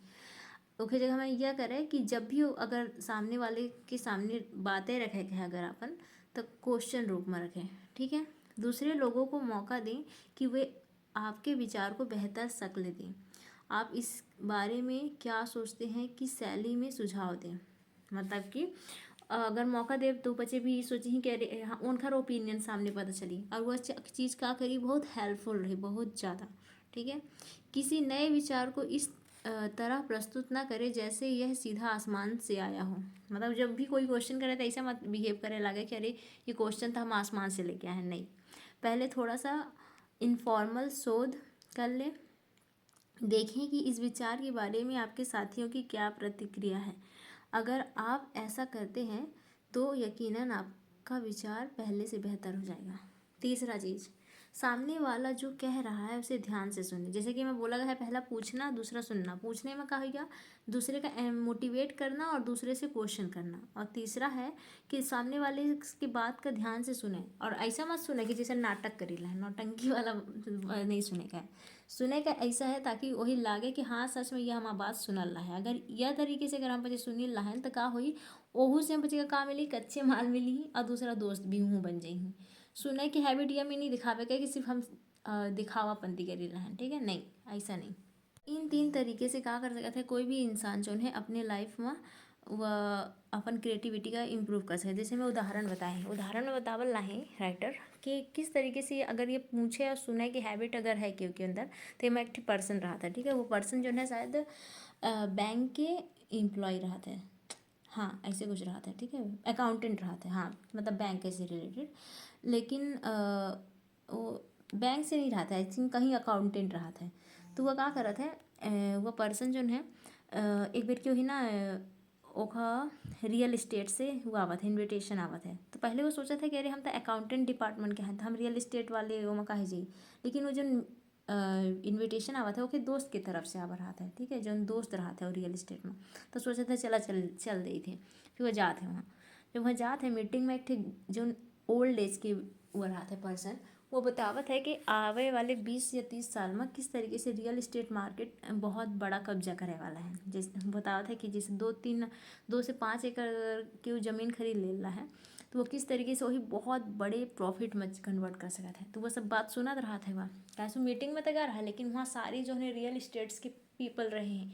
ओके, जगह हमें यह करें कि जब भी अगर सामने वाले के सामने बातें रखे हैं अगर अपन, तो क्वेश्चन रूप में रखें, ठीक है। दूसरे लोगों को मौका दें कि वे आपके विचार को बेहतर शक्ल दें। आप इस बारे में क्या सोचते हैं कि शैली में सुझाव दें। मतलब कि अगर मौका दे तो बच्चे भी ये सोचे कि अरे हाँ, उनका ओपिनियन सामने पता चली, और वह चीज़ क्या करी, बहुत हेल्पफुल रही, बहुत ज़्यादा, ठीक है। किसी नए विचार को इस तरह प्रस्तुत ना करे जैसे यह सीधा आसमान से आया हो। मतलब जब भी कोई क्वेश्चन करे तो ऐसा मत बिहेव करे लगे कि अरे ये क्वेश्चन था हम आसमान से लेके आए हैं, नहीं। पहले थोड़ा सा इनफॉर्मल शोध कर ले, देखें कि इस विचार के बारे में आपके साथियों की क्या प्रतिक्रिया है। अगर आप ऐसा करते हैं तो यकीनन आपका विचार पहले से बेहतर हो जाएगा। तीसरा चीज़, सामने वाला जो कह रहा है उसे ध्यान से सुने। जैसे कि मैं बोला गया है, पहला पूछना, दूसरा सुनना। पूछने में क्या हो गया, दूसरे का मोटिवेट करना और दूसरे से क्वेश्चन करना। और तीसरा है कि सामने वाले की बात का ध्यान से सुने, और ऐसा मत सुने कि जैसे नाटक करेला है, नौटंकी वाला नहीं सुने का है। सुने का ऐसा है ताकि वही लागे कि हाँ सच में यह हमारा बात सुनल रहा है। अगर यह तरीके से अगर हम बच्चे सुनी रहा है तो का होई, ओहू से हम बच्चे का काम मिली, कच्चे माल मिली, और दूसरा दोस्त भी हूँ बन जाई। सुने की हैबिट यह में नहीं दिखावे का कि सिर्फ हम दिखावापंती करी रहे हैं, ठीक है, नहीं, ऐसा नहीं। इन 3 तरीके से क्या कर सकते हैं, कोई भी इंसान जो है अपने लाइफ में वह अपन क्रिएटिविटी का इम्प्रूव कर सकते। जैसे मैं उदाहरण में बतावल ला है राइटर कि किस तरीके से अगर ये पूछे और सुने की हैबिट अगर है केहू के अंदर, तो मैं एक पर्सन रहा था, ठीक है। वो पर्सन जो है शायद बैंक के एम्प्लॉय रहा था, हाँ ऐसे कुछ रहा था, ठीक है, अकाउंटेंट रहा था, हाँ मतलब बैंक से रिलेटेड। लेकिन वो बैंक से नहीं रहा था, आई थिंक कहीं अकाउंटेंट रहा था। तो वह क्या कर रहा था, वह पर्सन जो है एक बार क्यों ही ना ओखा रियल इस्टेट से हुआ आवा था, इन्विटेशन आवा था। तो पहले वो सोचा था कि अरे हम तो अकाउंटेंट डिपार्टमेंट के हैं, तो हम रियल इस्टेट वाले वो में काहे जाई। लेकिन वो जो इन्विटेशन आवा था वो के दोस्त की तरफ से आवा रहा था, ठीक है, जो दोस्त रहा था वो रियल इस्टेट में। तो सोचा था चल दे थे, फिर वो जाते वहाँ। जब वहाँ जात है मीटिंग में, एक ठे जो ओल्ड एज के वो रहत है पर्सन, वो बतावत है कि आवे वाले 20 या 30 साल में किस तरीके से रियल इस्टेट मार्केट बहुत बड़ा कब्जा करे वाला है। जैसे बतावत है कि जैसे 2 से 5 एकड़ की ज़मीन खरीद लेला है, तो वो किस तरीके से वही बहुत बड़े प्रॉफिट में कन्वर्ट कर सकता है। तो वो सब बात सुनत रहा था वहाँ, कैसे मीटिंग में तो गा रहा है, लेकिन वहाँ सारी जो है रियल इस्टेट्स के पीपल रहे हैं।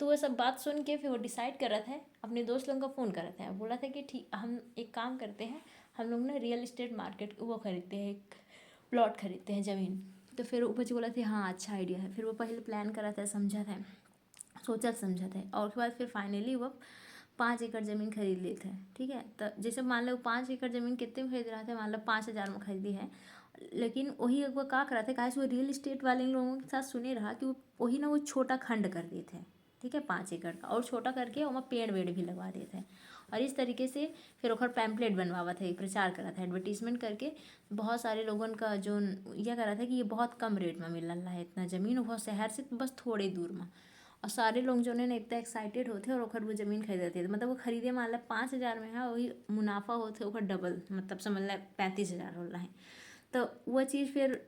तो वो सब बात सुन के फिर वो डिसाइड कर रहा था, अपने दोस्त लोगों का फ़ोन कर रहा था, बोला था कि ठीक हम एक काम करते हैं, हम लोग ना रियल इस्टेट मार्केट वो खरीदते हैं, एक प्लॉट खरीदते हैं ज़मीन। तो फिर वो बच्चे बोला था हाँ अच्छा आइडिया है। फिर वो पहले प्लान करा था, समझा था, सोचा समझा था, और उसके बाद फिर फाइनली वो 5 एकड़ ज़मीन खरीद लेते हैं। ठीक है, तो जैसे मान लो 5 एकड़ ज़मीन कितने में खरीद रहा था, मान लो 5,000 में खरीदी है, लेकिन वही वो क्या करा था, काहे से वो रियल इस्टेट वाले लोगों के साथ सुने रहा कि वो वही ना वो छोटा खंड कर देते हैं। ठीक है, 5 एकड़ का और छोटा करके वहाँ पेड़ वेड़ भी लगवा देते हैं, और इस तरीके से फिर ओखर पैम्पलेट बनवावा था, प्रचार करा था, एडवर्टीजमेंट करके बहुत सारे लोगन का जो यह करा था कि ये बहुत कम रेट में मिल रहा है इतना ज़मीन, वो शहर से बस थोड़े दूर में। और सारे लोग जो है ना इतना एक्साइटेड होते और ओखर वो ज़मीन खरीदते थे, मतलब वो खरीदे मान ला 5,000 में है, वही मुनाफा होते ओखर डबल, मतलब समझ ला 35,000 हो रहा है। तो वह चीज़ फिर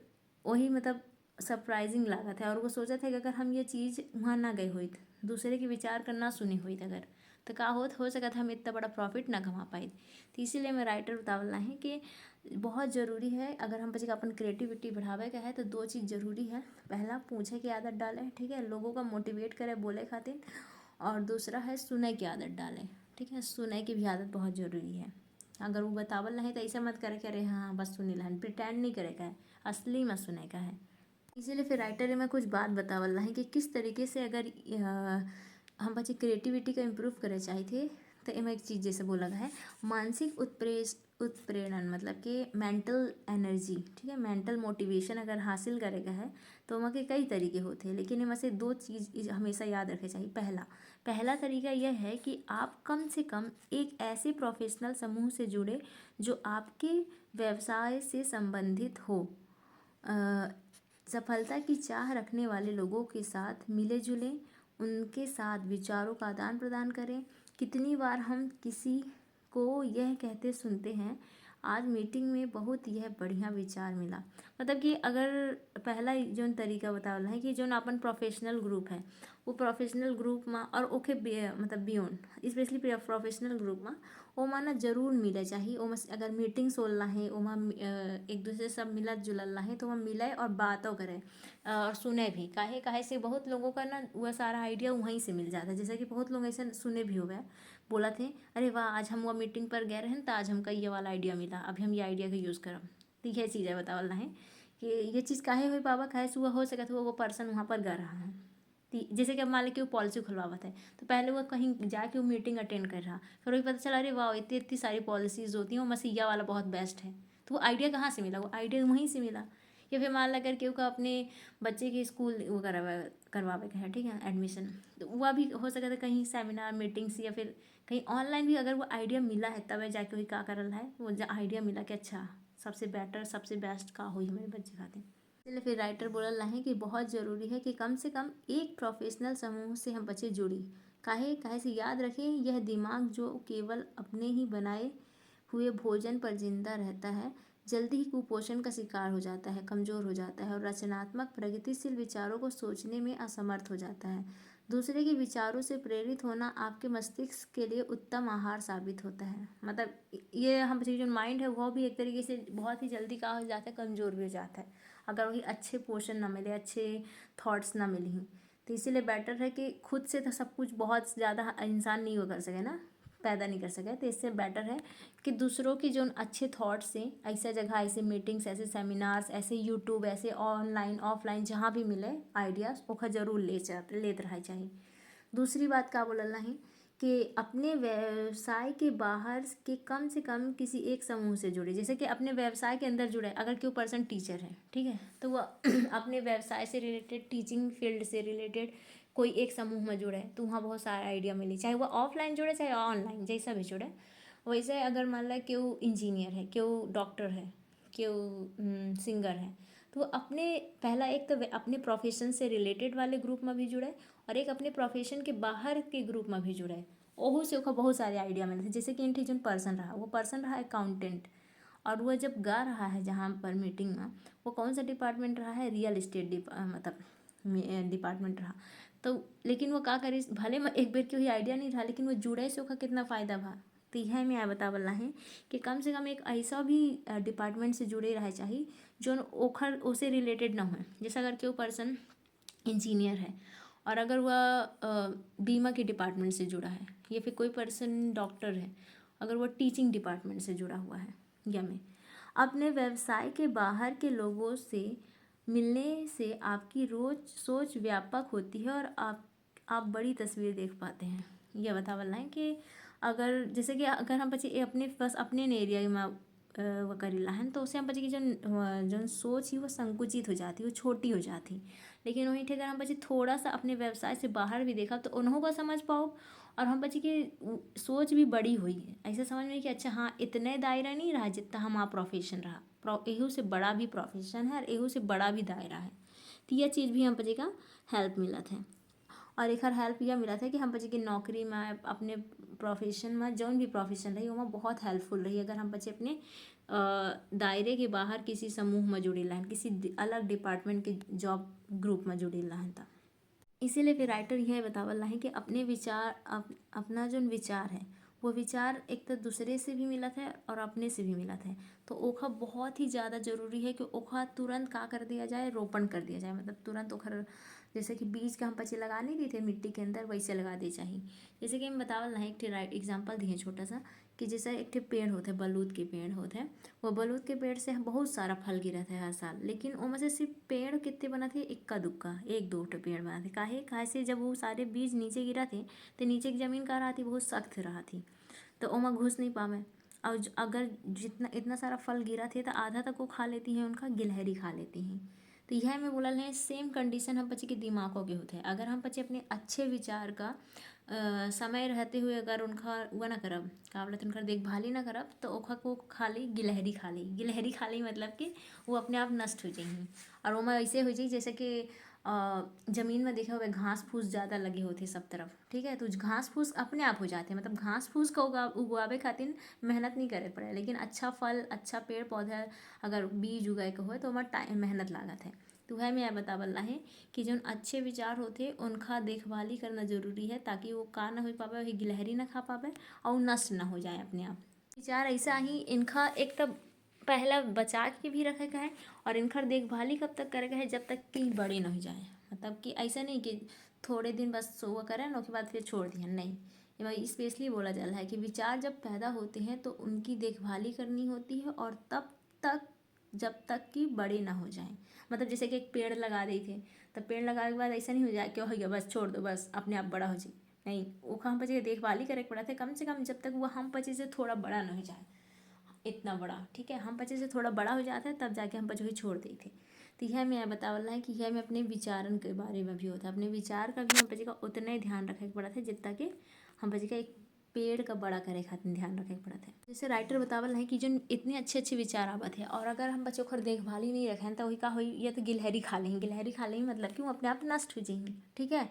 वही मतलब सरप्राइजिंग लागत है, और वो सोचा था कि अगर हम ये चीज़ वहाँ ना गए हुई, दूसरे के विचार कर ना सुनी हुई अगर, तो का हो सका था हम इतना बड़ा प्रॉफिट ना कमा पाए। तो इसीलिए मैं राइटर बतावला है कि बहुत ज़रूरी है, अगर हम बच्चे का अपन क्रिएटिविटी बढ़ावे का है तो 2 चीज़ ज़रूरी है। पहला पूछे की आदत डालें, ठीक है, लोगों का मोटिवेट करें बोले खातिर, और दूसरा है सुने की आदत डालें। ठीक है, सुने की भी आदत बहुत ज़रूरी है। अगर वो बतावल नहीं तो ऐसा मत करे कि अरे हाँ बस सुनी लहन, प्रिटेंड नहीं करे का है, असली में सुने का है। इसीलिए फिर राइटर में कुछ बात बतावल है कि किस तरीके से अगर हम बच्चे क्रिएटिविटी का इम्प्रूव करे चाहे थे, तो एम एक चीज़ जैसे बोला गया है, मानसिक उत्प्रेरण मतलब कि मेंटल एनर्जी, ठीक है, मेंटल मोटिवेशन अगर हासिल करेगा है तो वहाँ के कई तरीके होते हैं, लेकिन इनमें से 2 चीज़ हमेशा याद रखे चाहिए। पहला तरीका यह है कि आप कम से कम एक ऐसे प्रोफेशनल समूह से जुड़े जो आपके व्यवसाय से संबंधित हो। सफलता की चाह रखने वाले लोगों के साथ मिले जुलें, उनके साथ विचारों का आदान प्रदान करें। कितनी बार हम किसी को यह कहते सुनते हैं, आज मीटिंग में बहुत यह बढ़िया विचार मिला। मतलब कि अगर पहला जो तरीका बतावला है कि जो अपन प्रोफेशनल ग्रुप है, वो प्रोफेशनल ग्रुप में और ओके मतलब बियॉन्ड स्पेशली प्रोफेशनल ग्रुप में ओमा ना जरूर मिले चाहिए। ओमा अगर मीटिंग्स होला है, ओमा एक दूसरे से सब मिलत जुलल है, तो ओमा मिले और बातों करे और सुने भी। काहे से बहुत लोगों का ना वह सारा आइडिया वहीं से मिल जाता है। जैसे कि बहुत लोग ऐसे सुने भी हो गए, बोला थे अरे वाह आज हम वो मीटिंग पर गए रहे तो आज हमका ये वाला आइडिया मिला, अभी हम ये आइडिया का यूज़ करब। तो यह चीज़ है बतावल है कि ये चीज़ काहे हुई बाबा, काहे से हुआ हो सका था वो पर्सन वहाँ पर गा रहा है। जैसे कि अब मान लो कि वो पॉलिसी खुलवावत है, तो पहले वो कहीं जाके वो मीटिंग अटेंड कर रहा, फिर वही पता चला अरे वाह इतनी इतनी सारी पॉलिसीज़ होती हैं, वो मसीहा वाला बहुत बेस्ट है। तो वो आइडिया कहाँ से मिला, वो आइडिया वहीं से मिला। या फिर मान ला करके उसका अपने बच्चे के स्कूल वो करवावे का है, ठीक है, एडमिशन, तो वह भी हो सकता है कहीं सेमिनार मीटिंग्स या फिर कहीं ऑनलाइन भी अगर वो आइडिया मिला है, तब जाके वही का करल है, वो आइडिया मिला कि अच्छा सबसे बेटर सबसे बेस्ट का हुई हमारे बच्चे खाते। इसलिए फिर राइटर बोलल है कि बहुत ज़रूरी है कि कम से कम एक प्रोफेशनल समूह से हम बच्चे जुड़ी। काहे से याद रखें, यह दिमाग जो केवल अपने ही बनाए हुए भोजन पर जिंदा रहता है, जल्दी ही कुपोषण का शिकार हो जाता है, कमज़ोर हो जाता है और रचनात्मक प्रगतिशील विचारों को सोचने में असमर्थ हो जाता है। दूसरे के विचारों से प्रेरित होना आपके मस्तिष्क के लिए उत्तम आहार साबित होता है। मतलब ये हम जो माइंड है वो भी एक तरीके से बहुत ही जल्दी का हो जाता है, कमज़ोर भी हो जाता है, अगर वही अच्छे पोषण ना मिले, अच्छे थॉट्स ना मिले ही। तो इसीलिए बेटर है कि खुद से तो सब कुछ बहुत ज़्यादा इंसान नहीं वो कर सके ना, पैदा नहीं कर सके। तो इससे बेटर है कि दूसरों की जो अच्छे थॉट्स हैं, ऐसा जगह, ऐसे मीटिंग्स, ऐसे सेमिनार्स, ऐसे यूट्यूब, ऐसे ऑनलाइन ऑफलाइन जहाँ भी मिले आइडियाज़ ओखा ज़रूर लेते रहा चाहिए। दूसरी बात का बोलना है कि अपने व्यवसाय के बाहर के कम से कम किसी एक समूह से जुड़े। जैसे कि अपने व्यवसाय के अंदर जुड़े, अगर कोई पर्सन टीचर है, ठीक है, तो वह अपने व्यवसाय से रिलेटेड, टीचिंग फील्ड से रिलेटेड कोई एक समूह में जुड़े, तो वहाँ बहुत सारा आइडिया मिले, चाहे वह ऑफलाइन जुड़े चाहे ऑनलाइन, जैसा भी जुड़े। वैसे अगर मान ला कि वो इंजीनियर है, कि वो डॉक्टर है, कि वो सिंगर है, तो वो अपने पहला एक तो अपने प्रोफेशन से रिलेटेड वाले ग्रुप में भी जुड़े और एक अपने प्रोफेशन के बाहर के ग्रुप में भी जुड़े। ओहू से ओका बहुत सारे आइडिया मिले थे। जैसे कि इन जो पर्सन रहा, वो पर्सन रहा अकाउंटेंट, और वह जब गा रहा है जहाँ पर मीटिंग में, वो कौन सा डिपार्टमेंट रहा है, रियल इस्टेट मतलब डिपार्टमेंट रहा। तो लेकिन वो का करी, भले में एक बेर के ही आइडिया नहीं रहा, लेकिन वो जुड़े से ओका कितना फ़ायदा भा। तो यह मैं बतावला है कि कम से कम एक ऐसा भी डिपार्टमेंट से जुड़े रहे चाहिए जो ओखर उसे रिलेटेड ना हो। जैसे अगर कोई पर्सन इंजीनियर है और अगर वह बीमा के डिपार्टमेंट से जुड़ा है, या फिर कोई पर्सन डॉक्टर है अगर वह टीचिंग डिपार्टमेंट से जुड़ा हुआ है, या मैं अपने व्यवसाय के बाहर के लोगों से मिलने से आपकी रोज सोच व्यापक होती है और आप बड़ी तस्वीर देख पाते हैं। यह बतावल है कि अगर जैसे कि अगर हम बच्चे अपने बस अपने एरिया में वो करीला है तो उससे हम बच्चे की जो सोच ही वो संकुचित हो जाती, वो छोटी हो जाती। लेकिन वहीं थे अगर हम बच्चे थोड़ा सा अपने व्यवसाय से बाहर भी देखा तो उन्हों को समझ पाओ, और हम बच्चे की सोच भी बड़ी हुई है। ऐसा समझ में कि अच्छा हाँ इतने दायरा नहीं रहा जितना हमारा प्रोफेशन रहा, एहू से बड़ा भी प्रोफेशन है और एहू से बड़ा भी दायरा है। तो यह चीज़ भी हम बच्चे का हेल्प मिला था। और एक हेल्प यह मिला था कि हम बच्चे की नौकरी में अपने प्रोफेशन में जौन भी प्रोफेशन रही वो बहुत हेल्पफुल रही अगर हम बच्चे अपने दायरे के बाहर किसी समूह में जुड़ी लाइन, किसी अलग डिपार्टमेंट के जॉब ग्रुप में जुड़ी लाइन था। इसीलिए फिर राइटर यह बतावल है कि अपने विचार अपना जो विचार है वो विचार एक तो दूसरे से भी मिला था और अपने से भी मिला था। तो ओखा बहुत ही ज़्यादा ज़रूरी है कि ओखा तुरंत का कर दिया जाए, रोपण कर दिया जाए। मतलब तुरंत ओखर जैसे कि बीज के हम पचे लगा नहीं देते मिट्टी के अंदर, वैसे लगा दे चाहिए। जैसे कि हम बतावल ना एक राइट एग्जाम्पल दिए छोटा सा कि जैसे एक पेड़ होते बलूत के पेड़ होते, वो बलूत के पेड़ से बहुत सारा फल गिरा था हर साल, लेकिन वो में से सिर्फ पेड़ कितने बना थे, इक्का दुक्का एक दो पेड़ बना थे। काहे से जब वो सारे बीज नीचे गिरा थे तो नीचे की ज़मीन का रहा थी बहुत सख्त रहा थी, तो ओमा घुस नहीं पावे। और अगर जितना इतना सारा फल गिरा थे तो आधा तक वो खा लेती हैं, उनका गिलहरी खा लेती हैं। तो यह मैं बोलल है सेम कंडीशन हम बच्चे के दिमागों के होते हैं। अगर हम बच्चे अपने अच्छे विचार का समय रहते हुए अगर उनका वो ना करब का बोलते उनका देखभाल ही ना करब तो ओखा को खाली गिलहरी खा ली मतलब कि वो अपने आप नष्ट हो जाएंगी। और वो में ऐसे हो जाए जैसे कि ज़मीन में देखा हुआ घास फूस ज़्यादा लगे होते सब तरफ, ठीक है, तो घास फूस अपने आप हो जाते हैं। मतलब घास फूस का उगावे खातिर मेहनत नहीं करे पड़े, लेकिन अच्छा फल अच्छा पेड़ पौधा अगर बीज उगाए के हो तो वहाँ टाइम मेहनत लागत है। तो वह मैं बतावल है कि जो अच्छे विचार होते उनका देखभाल ही करना जरूरी है ताकि वो का ना हो पावे, वही गिलहरी ना खा पावे और नष्ट ना हो जाए अपने आप। विचार ऐसा ही इनका एक तब पहला बचा के भी रखे का है और इनका देखभाल ही कब तक करेगा है जब तक कि बड़े ना हो जाए। मतलब कि ऐसा नहीं कि थोड़े दिन बस वो करें ना उसके बाद फिर छोड़ दिया, नहीं। ये स्पेशली बोला जा रहा है कि विचार जब पैदा होते हैं तो उनकी देखभाल ही करनी होती है और तब तक जब तक कि बड़े ना हो जाएं। मतलब जैसे कि एक पेड़ लगा दी थे, तब पेड़ लगाने के बाद ऐसा नहीं हो जाए कि हो गया बस छोड़ दो बस अपने आप बड़ा हो जाए, नहीं, वो हम बच्चे की देखभाल ही करे पड़ा था कम से कम जब तक वो हम बच्चे से थोड़ा बड़ा ना हो जाए, इतना बड़ा, ठीक है, हम बच्चे से थोड़ा बड़ा हो जाता है तब जाके हम बच्चों को छोड़ दी थी। तो यह मैं बतावला है कि यह मैं अपने विचारन के बारे में भी होता है, अपने विचार का भी हम बच्चे का उतना ही ध्यान रखे पड़ा था जितना कि हम बच्चे का एक पेड़ का बड़ा करे खातिर ध्यान रखे पड़ा था। जैसे राइटर बतावल है कि जो इतने अच्छे अच्छे विचार आवत है और अगर हम बच्चों को देखभाल ही नहीं रखें तो वही का हुई, या तो गिलहरी खा लेंगे मतलब कि वो अपने आप नष्ट हो जाएंगी, ठीक है।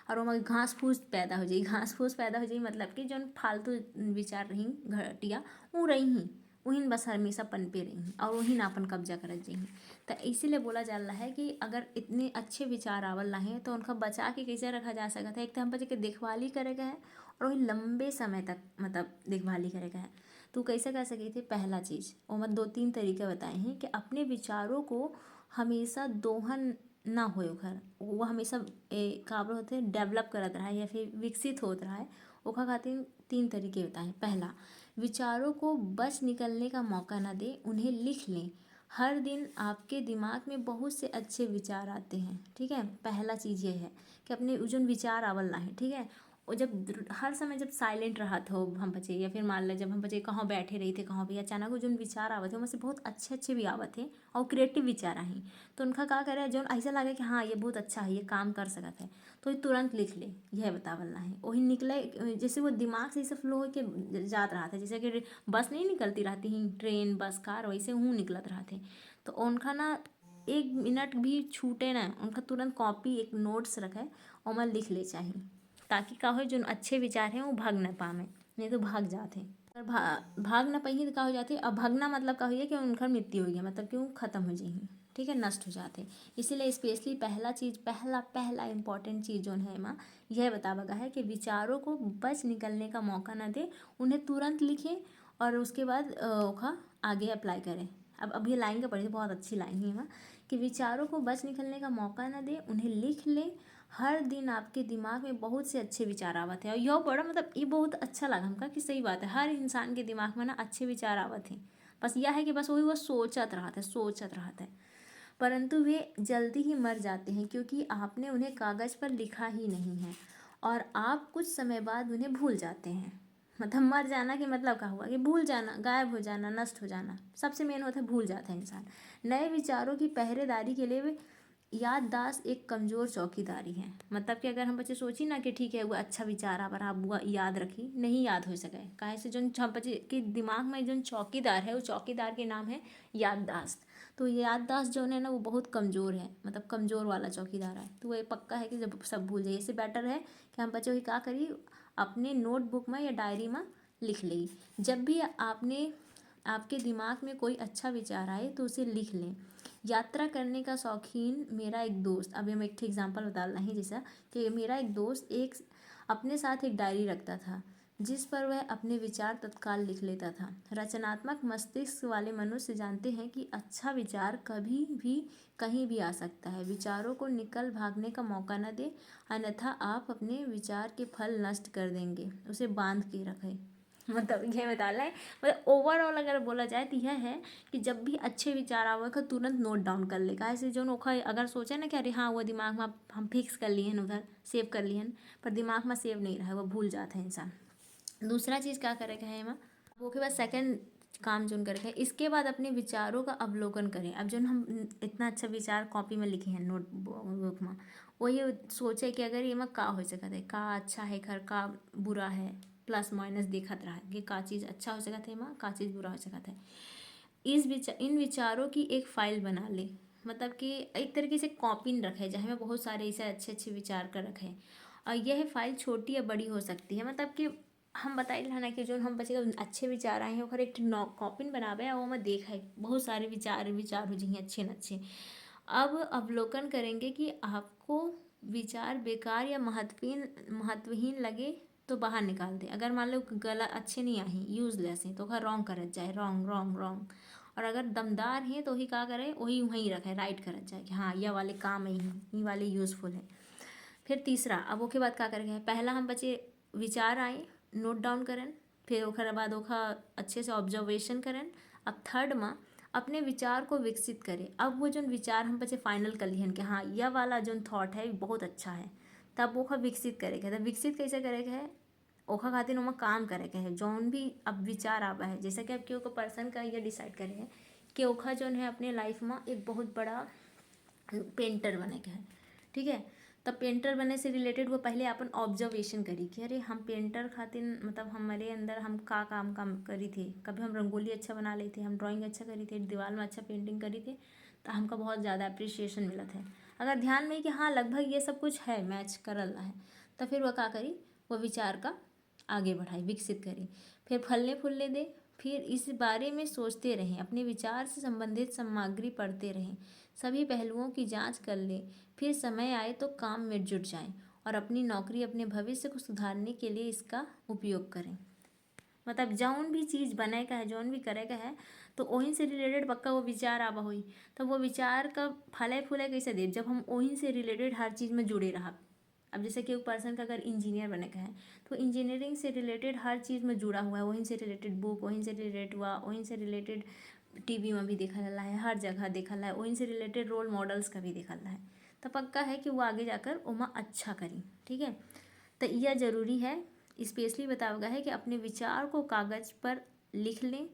और वो घास फूस पैदा हो जाएगी, घास फूस पैदा हो जाएगी मतलब कि जो फालतू विचार रही घटिया वो रही वहीं बस हमेशा पनपे रही और वहीं ना अपन कब्जा करत जाही। तो इसीलिए बोला जा रहा है कि अगर इतने अच्छे विचार आवल है तो उनका बचा के कैसे रखा जा सकता है। एक तो हम बच्चे के देखभाल ही करेगा है और वही लंबे समय तक मतलब देखभाल ही करेगा है। तो कैसे कर सके थे, पहला चीज़ और मैं 2-3 तरीके बताए हैं कि अपने विचारों को हमेशा दोहन ना हो घर, वो हमेशा काबर होते हैं डेवलप करत रहा है या फिर विकसित होत रहा है। ओखा खातिर 3 तरीके बताएं। पहला, विचारों को बस निकलने का मौका ना दें, उन्हें लिख लें। हर दिन आपके दिमाग में बहुत से अच्छे विचार आते हैं, ठीक है। पहला चीज़ ये है कि अपने जो विचार आवल ना है, ठीक है, और जब हर समय जब साइलेंट रहा हो हम बच्चे या फिर मान लें जब हम बच्चे कहाँ बैठे रही थे कहाँ भी अचानक वो जो विचार आवत थे उनमें से बहुत अच्छे अच्छे भी आवत थे और क्रिएटिव विचार आई तो उनका का करे जो ऐसा लगे कि हाँ ये बहुत अच्छा है ये काम कर सकता है तो ये तुरंत लिख ले, यह बतावलना है। वही निकले जैसे वो दिमाग से सब फ्लो होकर जात रहा था, जैसे कि बस नहीं निकलती रहती ही ट्रेन बस कार, वैसे हूँ निकलत रहा थे। तो उनका ना 1 मिनट भी छूटे ना, उनका तुरंत कॉपी एक नोट्स रखे और मैं लिख ले चाहिए। ताकि का हो जो अच्छे विचार हैं वो भाग न पावे, नहीं तो भाग जाते। और भाग न पाइए तो का हो जाते। अब भागना मतलब का हुई है कि उनका मृत्यु हो गया, मतलब कि वो खत्म हो जाइए, ठीक है, नष्ट हो जाते। इसीलिए स्पेशली पहला चीज़, पहला इंपॉर्टेंट चीज़ जो है माँ यह बतावा गया है कि विचारों को बच निकलने का मौका न दे, उन्हें तुरंत लिखें और उसके बाद ओखा आगे अप्लाई करें। अब ये लाइन का पढ़िए, बहुत अच्छी लाइन है माँ, कि विचारों को बच निकलने का मौका न दे, उन्हें लिख लें। हर दिन आपके दिमाग में बहुत से अच्छे विचार आवत हैं। और यह पढ़ा मतलब ये बहुत अच्छा लगा हमका कि सही बात है, हर इंसान के दिमाग में ना अच्छे विचार आवत हैं। बस यह है कि बस वही वो सोचत रहता है, परंतु वे जल्दी ही मर जाते हैं क्योंकि आपने उन्हें कागज़ पर लिखा ही नहीं है और आप कुछ समय बाद उन्हें भूल जाते हैं। मतलब मर जाना के मतलब क्या हुआ कि भूल जाना, गायब हो जाना, नष्ट हो जाना। सबसे मेन होता है भूल जाता है इंसान। नए विचारों की पहरेदारी के लिए वे याददाश्त एक कमज़ोर चौकीदारी है। मतलब कि अगर हम बच्चे सोची ना कि ठीक है वो अच्छा विचार पर आप वो याद रखी, नहीं याद हो सके काहे से जो हम बच्चे के दिमाग में जो चौकीदार है वो चौकीदार के नाम है याददाश्त। तो याददाश्त जो है ना वो बहुत कमज़ोर है, मतलब कमज़ोर वाला चौकीदार है। तो ये पक्का है कि जब सब भूल जाइए, इससे बेटर है कि हम बच्चों की क्या करिए अपने नोटबुक में या डायरी में लिख ली। जब भी आपके दिमाग में कोई अच्छा विचार आए तो उसे लिख लें। यात्रा करने का शौकीन मेरा एक दोस्त, अभी हम एक एग्जांपल बता रहे हैं, जैसा कि मेरा एक दोस्त अपने साथ एक डायरी रखता था जिस पर वह अपने विचार तत्काल लिख लेता था। रचनात्मक मस्तिष्क वाले मनुष्य जानते हैं कि अच्छा विचार कभी भी कहीं भी आ सकता है। विचारों को निकल भागने का मौका न दे, अन्यथा आप अपने विचार के फल नष्ट कर देंगे। उसे बांध के रखें। मतलब यह बता रहा है, मतलब ओवरऑल अगर बोला जाए तो यह है कि जब भी अच्छे विचार आवे का तुरंत नोट डाउन कर ले। ऐसे जो नोखा अगर सोचे ना कि अरे हाँ वो दिमाग में हम फिक्स कर लिए हैं, उधर सेव कर लिए हैं, पर दिमाग में सेव नहीं रहा, वो भूल जाता है इंसान। दूसरा चीज़ क्या करेगा है माँ, वो के बाद सेकंड काम जो करेगा, इसके बाद अपने विचारों का अवलोकन करें। अब जो हम इतना अच्छा विचार कॉपी में लिखे हैं नोटबुक में, वही सोचे कि अगर ये में का हो सकता है, का अच्छा है घर का बुरा है, प्लस माइनस देखत रहा कि का चीज़ अच्छा हो सकता है माँ, का चीज़ बुरा हो सकता है। इन विचारों की एक फाइल बना ले, मतलब कि एक तरीके से कॉपी रखे जहाँ में बहुत सारे ऐसे अच्छे अच्छे विचार कर रखे। और यह फाइल छोटी या बड़ी हो सकती है, मतलब कि हम बताइए ना कि जो हम बच्चे का अच्छे विचार आए हैं वो एक कॉपी बनावे और मैं देखा है बहुत सारे विचार हो जी अच्छे न अच्छे। अब अवलोकन करेंगे कि आपको विचार बेकार या महत्वहीन लगे तो बाहर निकाल दे। अगर मान लो गला अच्छे नहीं आए, यूजलेस हैं, तो वह रॉन्ग करत जाए, रॉन्ग। और अगर दमदार हैं तो ही का करे, वही वहीं रखे, राइट करत जाए कि हाँ यह वाले काम ही हैं, ये वाले यूजफुल है। फिर तीसरा, अब ओके बाद क्या करेंगे, पहला हम बच्चे विचार आए नोट डाउन करें, फिर ओखर बाद ओखा अच्छे से ऑब्जर्वेशन करें। अब थर्ड में अपने विचार को विकसित करें। अब वो जो विचार हम बच्चे फाइनल कर लिए कि हाँ यह वाला जो थॉट है बहुत अच्छा है, तब ओखा विकसित करेगा। तब विकसित कैसे करेगा है, ओखा खातिर ओमा काम करेगा है। जौन भी अब विचार आवा है, जैसा कि अब क्यों को पर्सन का ये डिसाइड करें कि ओखा जो है अपने लाइफ में एक बहुत बड़ा पेंटर बने के है, ठीक है। तब पेंटर बनने से रिलेटेड वो पहले अपन ऑब्जर्वेशन करी कि अरे हम पेंटर खातिर मतलब हमारे अंदर हम का काम करी थे, कभी हम रंगोली अच्छा बना लेते, हम ड्राइंग अच्छा करी थे, दीवार में अच्छा पेंटिंग करी थे, तो हमका बहुत ज़्यादा अप्रिसिएशन मिला था। अगर ध्यान में कि हाँ लगभग ये सब कुछ है, मैच कर रहा है, तो फिर वह क्या करी, वो विचार का आगे बढ़ाई, विकसित करी, फिर फलने फूलने दे। फिर इस बारे में सोचते रहें, अपने विचार से संबंधित सामग्री पढ़ते रहें, सभी पहलुओं की जांच कर लें, फिर समय आए तो काम में जुट जाएं और अपनी नौकरी अपने भविष्य को सुधारने के लिए इसका उपयोग करें। मतलब जौन भी चीज़ बनेगा है, जौन भी करेगा है, तो वहीं से रिलेटेड पक्का वो विचार आवा हुई, तो वो विचार का फले फूले कैसे दे, जब हम वहीं से रिलेटेड हर चीज़ में जुड़े रहा। अब जैसे कि एक पर्सन का अगर इंजीनियर बने का है, तो इंजीनियरिंग से रिलेटेड हर चीज़ में जुड़ा हुआ है, वहीं से रिलेटेड बुक, वहीं से रिलेटेड हुआ, वहीं से रिलेटेड टीवी में भी देखा रहा है, हर जगह देखा रहा है, वहीं से रिलेटेड रोल मॉडल्स का भी देखा रहा है। तो पक्का है कि वो आगे जाकर उमा अच्छा करी, ठीक है। तो यह ज़रूरी है, स्पेशली बताया गया है कि अपने विचार को कागज़ पर लिख लें।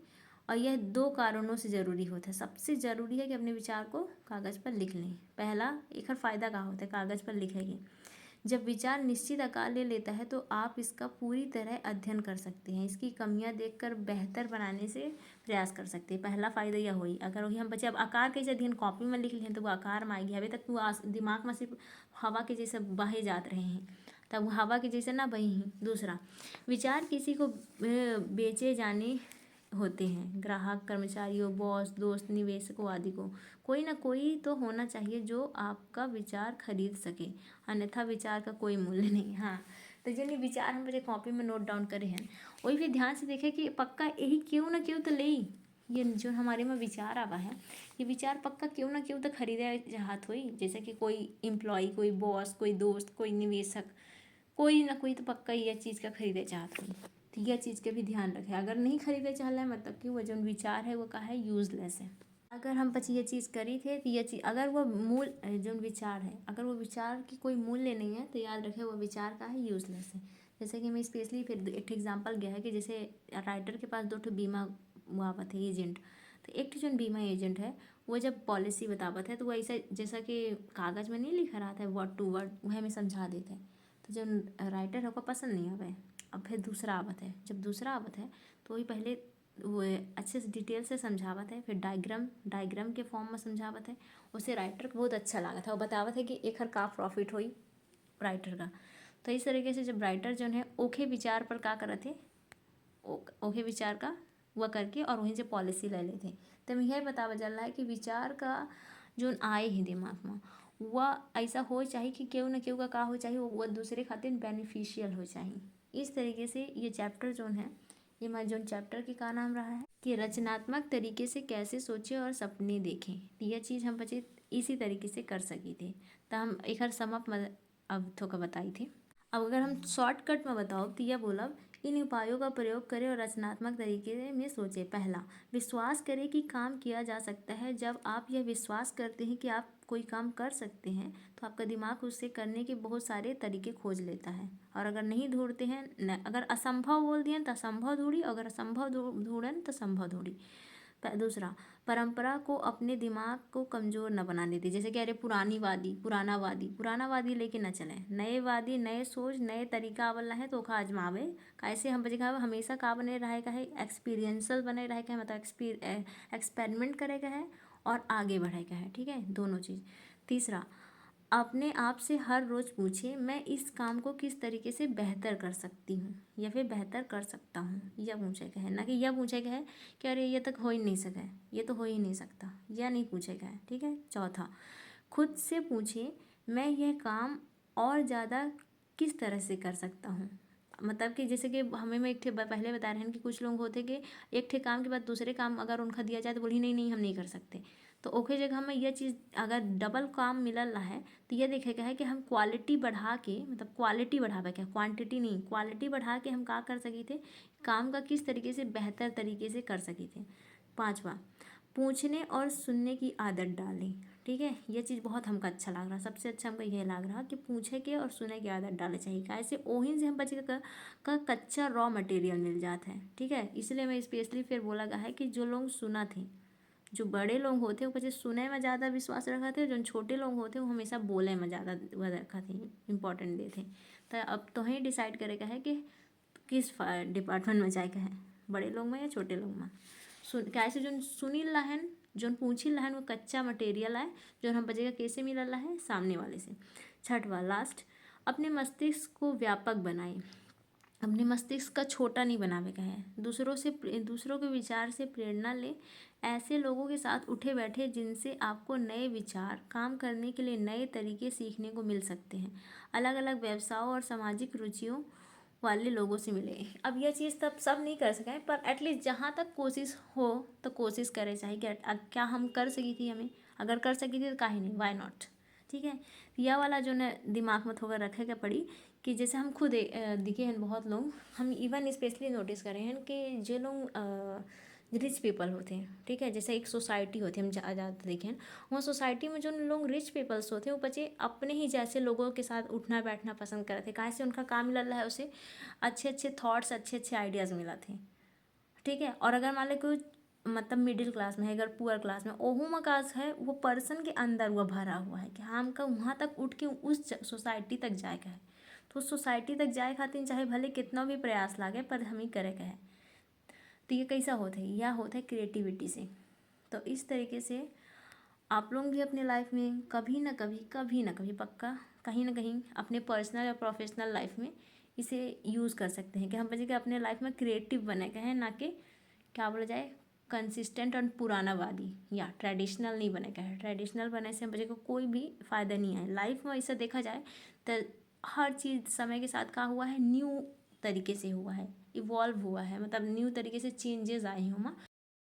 और यह दो कारणों से ज़रूरी होता है। सबसे ज़रूरी है कि अपने विचार को कागज़ पर लिख लें। पहला एक फ़ायदा क्या होता है कागज़ पर लिखेंगे, जब विचार निश्चित आकार ले लेता है तो आप इसका पूरी तरह अध्ययन कर सकते हैं, इसकी कमियां देखकर बेहतर बनाने से प्रयास कर सकते हैं। पहला फ़ायदा यह हुई। अगर वही हम बच्चे अब आकार कैसे अध्ययन कॉपी में लिख लें तो वो आकार में आएगी, अभी तक वो दिमाग में सिर्फ हवा के जैसे बहे जाते रहे हैं, तब हवा के जैसे ना बही। दूसरा, विचार किसी को बेचे जाने होते हैं, ग्राहक, कर्मचारियों, बॉस, दोस्त, निवेशकों आदि को। कोई ना कोई तो होना चाहिए जो आपका विचार खरीद सके, अन्यथा विचार का कोई मूल्य नहीं। हाँ, तो जो नहीं विचार हम मेरे कॉपी में नोट डाउन करे हैं, वही फिर ध्यान से देखे कि पक्का यही क्यों ना क्यों तो ले, ये जो हमारे में विचार आवा है, ये विचार पक्का क्यों ना क्यों तो खरीदे चाहत हुई। जैसे कि कोई एम्प्लॉय, कोई बॉस, कोई दोस्त, कोई निवेशक, कोई ना कोई तो पक्का यह चीज़ का खरीदे चाहत हुई। तो यह चीज़ के भी ध्यान रखें। अगर नहीं खरीदे चाह रहा है मतलब कि वो जो विचार है वो का है यूजलेस है। अगर हम बस ये चीज़ करी थे तो ये चीज़ अगर वो मूल जो विचार है, अगर वो विचार की कोई मूल्य नहीं है तो याद रखें वो विचार का है, यूजलेस है। जैसे कि मैं स्पेशली फिर एक एग्जांपल गया है कि जैसे राइटर के पास 2 बीमा हुआ थे एजेंट। तो एक जो बीमा एजेंट है वो जब पॉलिसी बतावत है तो वो ऐसा जैसा कि कागज़ में नहीं लिखा रहा था वर्ड टू वर्ड, वह हमें समझा देते हैं। तो जो राइटर है उसको पसंद नहीं आवे। अब फिर दूसरा आवत है, जब दूसरा आवत है तो वही पहले वो अच्छे से डिटेल से समझावत है, फिर डायग्राम के फॉर्म में समझावत है। उसे राइटर को बहुत अच्छा लगा था, वो बतावत है कि एक हर का प्रॉफिट हुई राइटर का। तो इस तरीके से जब राइटर जो है ओखे विचार पर का करत थे, ओखे विचार का वह करके और वहीं से पॉलिसी ले लेते। तो यह बतावा चल रहा है कि विचार का जो आए है दिमाग में वह ऐसा हो चाहिए कि केहू न केहू का हो चाहिए, वह दूसरे खातिर बेनिफिशियल हो चाहिए। इस तरीके से ये चैप्टर जो है, ये मैं जो चैप्टर के का नाम रहा है कि रचनात्मक तरीके से कैसे सोचें और सपने देखें। यह चीज़ हम बच्चे इसी तरीके से कर सकी थे। तो हम एक हर समअप अब थोड़ा बताई थी। अब अगर हम शॉर्टकट में बताओ तो यह बोला, इन उपायों का प्रयोग करें और रचनात्मक तरीके में सोचें। पहला, विश्वास करें कि काम किया जा सकता है। जब आप यह विश्वास करते हैं कि आप कोई काम कर सकते हैं तो आपका दिमाग उससे करने के बहुत सारे तरीके खोज लेता है। और अगर नहीं ढूंढते हैं अगर असंभव बोल दिए तो असंभव ढूंढी, अगर असंभव ढूंढन तो संभव ढूंढी। दूसरा, परंपरा को अपने दिमाग को कमज़ोर न बनाने दी। जैसे कि अरे पुरानावादी लेके न चलें, नए वादी, नए सोच, नए तरीका वाला है तो ओका आजमावे। कैसे हम बचे हमेशा का बने रहेगा है, एक्सपीरियंसल बने रहेगा है, मतलब एक्सपेरिमेंट करेगा है और आगे बढ़ेगा है। ठीक है, दोनों चीज़। तीसरा, अपने आप से हर रोज़ पूछे, मैं इस काम को किस तरीके से बेहतर कर सकती हूँ या फिर बेहतर कर सकता हूँ। यह पूछेगा है, ना कि यह पूछेगा है कि अरे ये तक हो ही नहीं सका, ये तो हो ही नहीं सकता, यह नहीं पूछेगा है। ठीक है। चौथा, खुद से पूछे, मैं यह काम और ज़्यादा किस तरह से कर सकता हूँ। मतलब कि जैसे कि हमें मैं एक ठे पहले बता रहे हैं कि कुछ लोग होते कि एक ठे काम के बाद दूसरे काम अगर उनका दिया जाए तो बोली नहीं नहीं हम नहीं कर सकते। तो ओके जगह हमें यह चीज़ अगर डबल काम मिलल रहा है तो यह देखेगा है कि हम क्वालिटी बढ़ा के, मतलब क्वालिटी बढ़ावे क्या, क्वांटिटी नहीं, क्वालिटी बढ़ा के हम का कर सके थे, काम का किस तरीके से बेहतर तरीके से कर सके थे। पाँचवा, पूछने और सुनने की आदत डालें। ठीक है, ये चीज़ बहुत हमको अच्छा लग रहा, सबसे अच्छा हमको यह लग रहा कि पूछे के और सुने की आदत डाले चाहिए। कैसे ओहिन से हम बच्चे का कच्चा रॉ मटेरियल मिल जाता है। ठीक है, इसलिए मैं स्पेशली फिर बोला गया है कि जो लोग सुना थे, जो बड़े लोग होते वो बच्चे सुने में ज़्यादा विश्वास रखा थे, जो छोटे लोग होते वो हमेशा बोले में ज़्यादा वह रखा थे, इम्पोर्टेंट देते। तो अब तो ही डिसाइड करेगा है कि किस डिपार्टमेंट में जाएगा है, बड़े लोग में या छोटे लोग में। कैसे जो सुनी लहन जो पूछी लहन वो कच्चा मटेरियल है जो हम बचेगा कैसे मिल रहा है, सामने वाले से। छठवा लास्ट, अपने मस्तिष्क को व्यापक बनाए। अपने मस्तिष्क का छोटा नहीं बनावे का है। दूसरों के विचार से प्रेरणा ले, ऐसे लोगों के साथ उठे बैठे जिनसे आपको नए विचार, काम करने के लिए नए तरीके सीखने को मिल सकते हैं। अलग अलग व्यवसायों और सामाजिक रुचियों वाले लोगों से मिले। अब यह चीज़ तब सब नहीं कर सकें पर एटलीस्ट जहाँ तक कोशिश हो तो कोशिश करें, चाहे कि क्या हम कर सकी थी, हमें अगर कर सकी थी तो काहे नहीं, वाई नॉट। ठीक है, यह वाला जो न दिमाग में थोड़ा रखेगा पड़ी कि जैसे हम खुद दिखे हैं बहुत लोग, हम इवन स्पेशली नोटिस करें हैं कि जो लोग रिच पीपल होते हैं, ठीक है, जैसे एक सोसाइटी होती है, हम ज़्यादा देखें वहाँ सोसाइटी में जो लोग रिच पीपल्स होते हैं वो बच्चे अपने ही जैसे लोगों के साथ उठना बैठना पसंद करते हैं। कहाँ से उनका काम मिल रहा है, उसे अच्छे अच्छे थॉट्स, अच्छे अच्छे आइडियाज़ मिला थे। ठीक है, और अगर मान लो कोई मतलब मिडिल क्लास में है, अगर पुअर क्लास में, ओहू में कास है वो पर्सन के अंदर वो भरा हुआ है कि हाँ हमका वहाँ तक उठ के उस सोसाइटी तक जाएगा है। तो उस सोसाइटी तक जाए खातिर चाहे भले कितना भी प्रयास लागे पर हमें करे का है। तो ये कैसा होता है, यह होता है क्रिएटिविटी से। तो इस तरीके से आप लोग भी अपने लाइफ में कभी ना कभी पक्का कहीं ना कहीं अपने पर्सनल या प्रोफेशनल लाइफ में इसे यूज़ कर सकते हैं कि हम बच्चे के अपने लाइफ में क्रिएटिव बने कहें, ना कि क्या बोला जाए कंसिस्टेंट और पुरानावादी या ट्रेडिशनल नहीं बने कहें। ट्रेडिशनल बने से हम बच्चे को कोई भी फ़ायदा नहीं है लाइफ में। ऐसा देखा जाए तो हर चीज़ समय के साथ क्या हुआ है, न्यू तरीके से हुआ है, इवॉल्व हुआ है, मतलब न्यू तरीके से चेंजेस आए हैं वहाँ।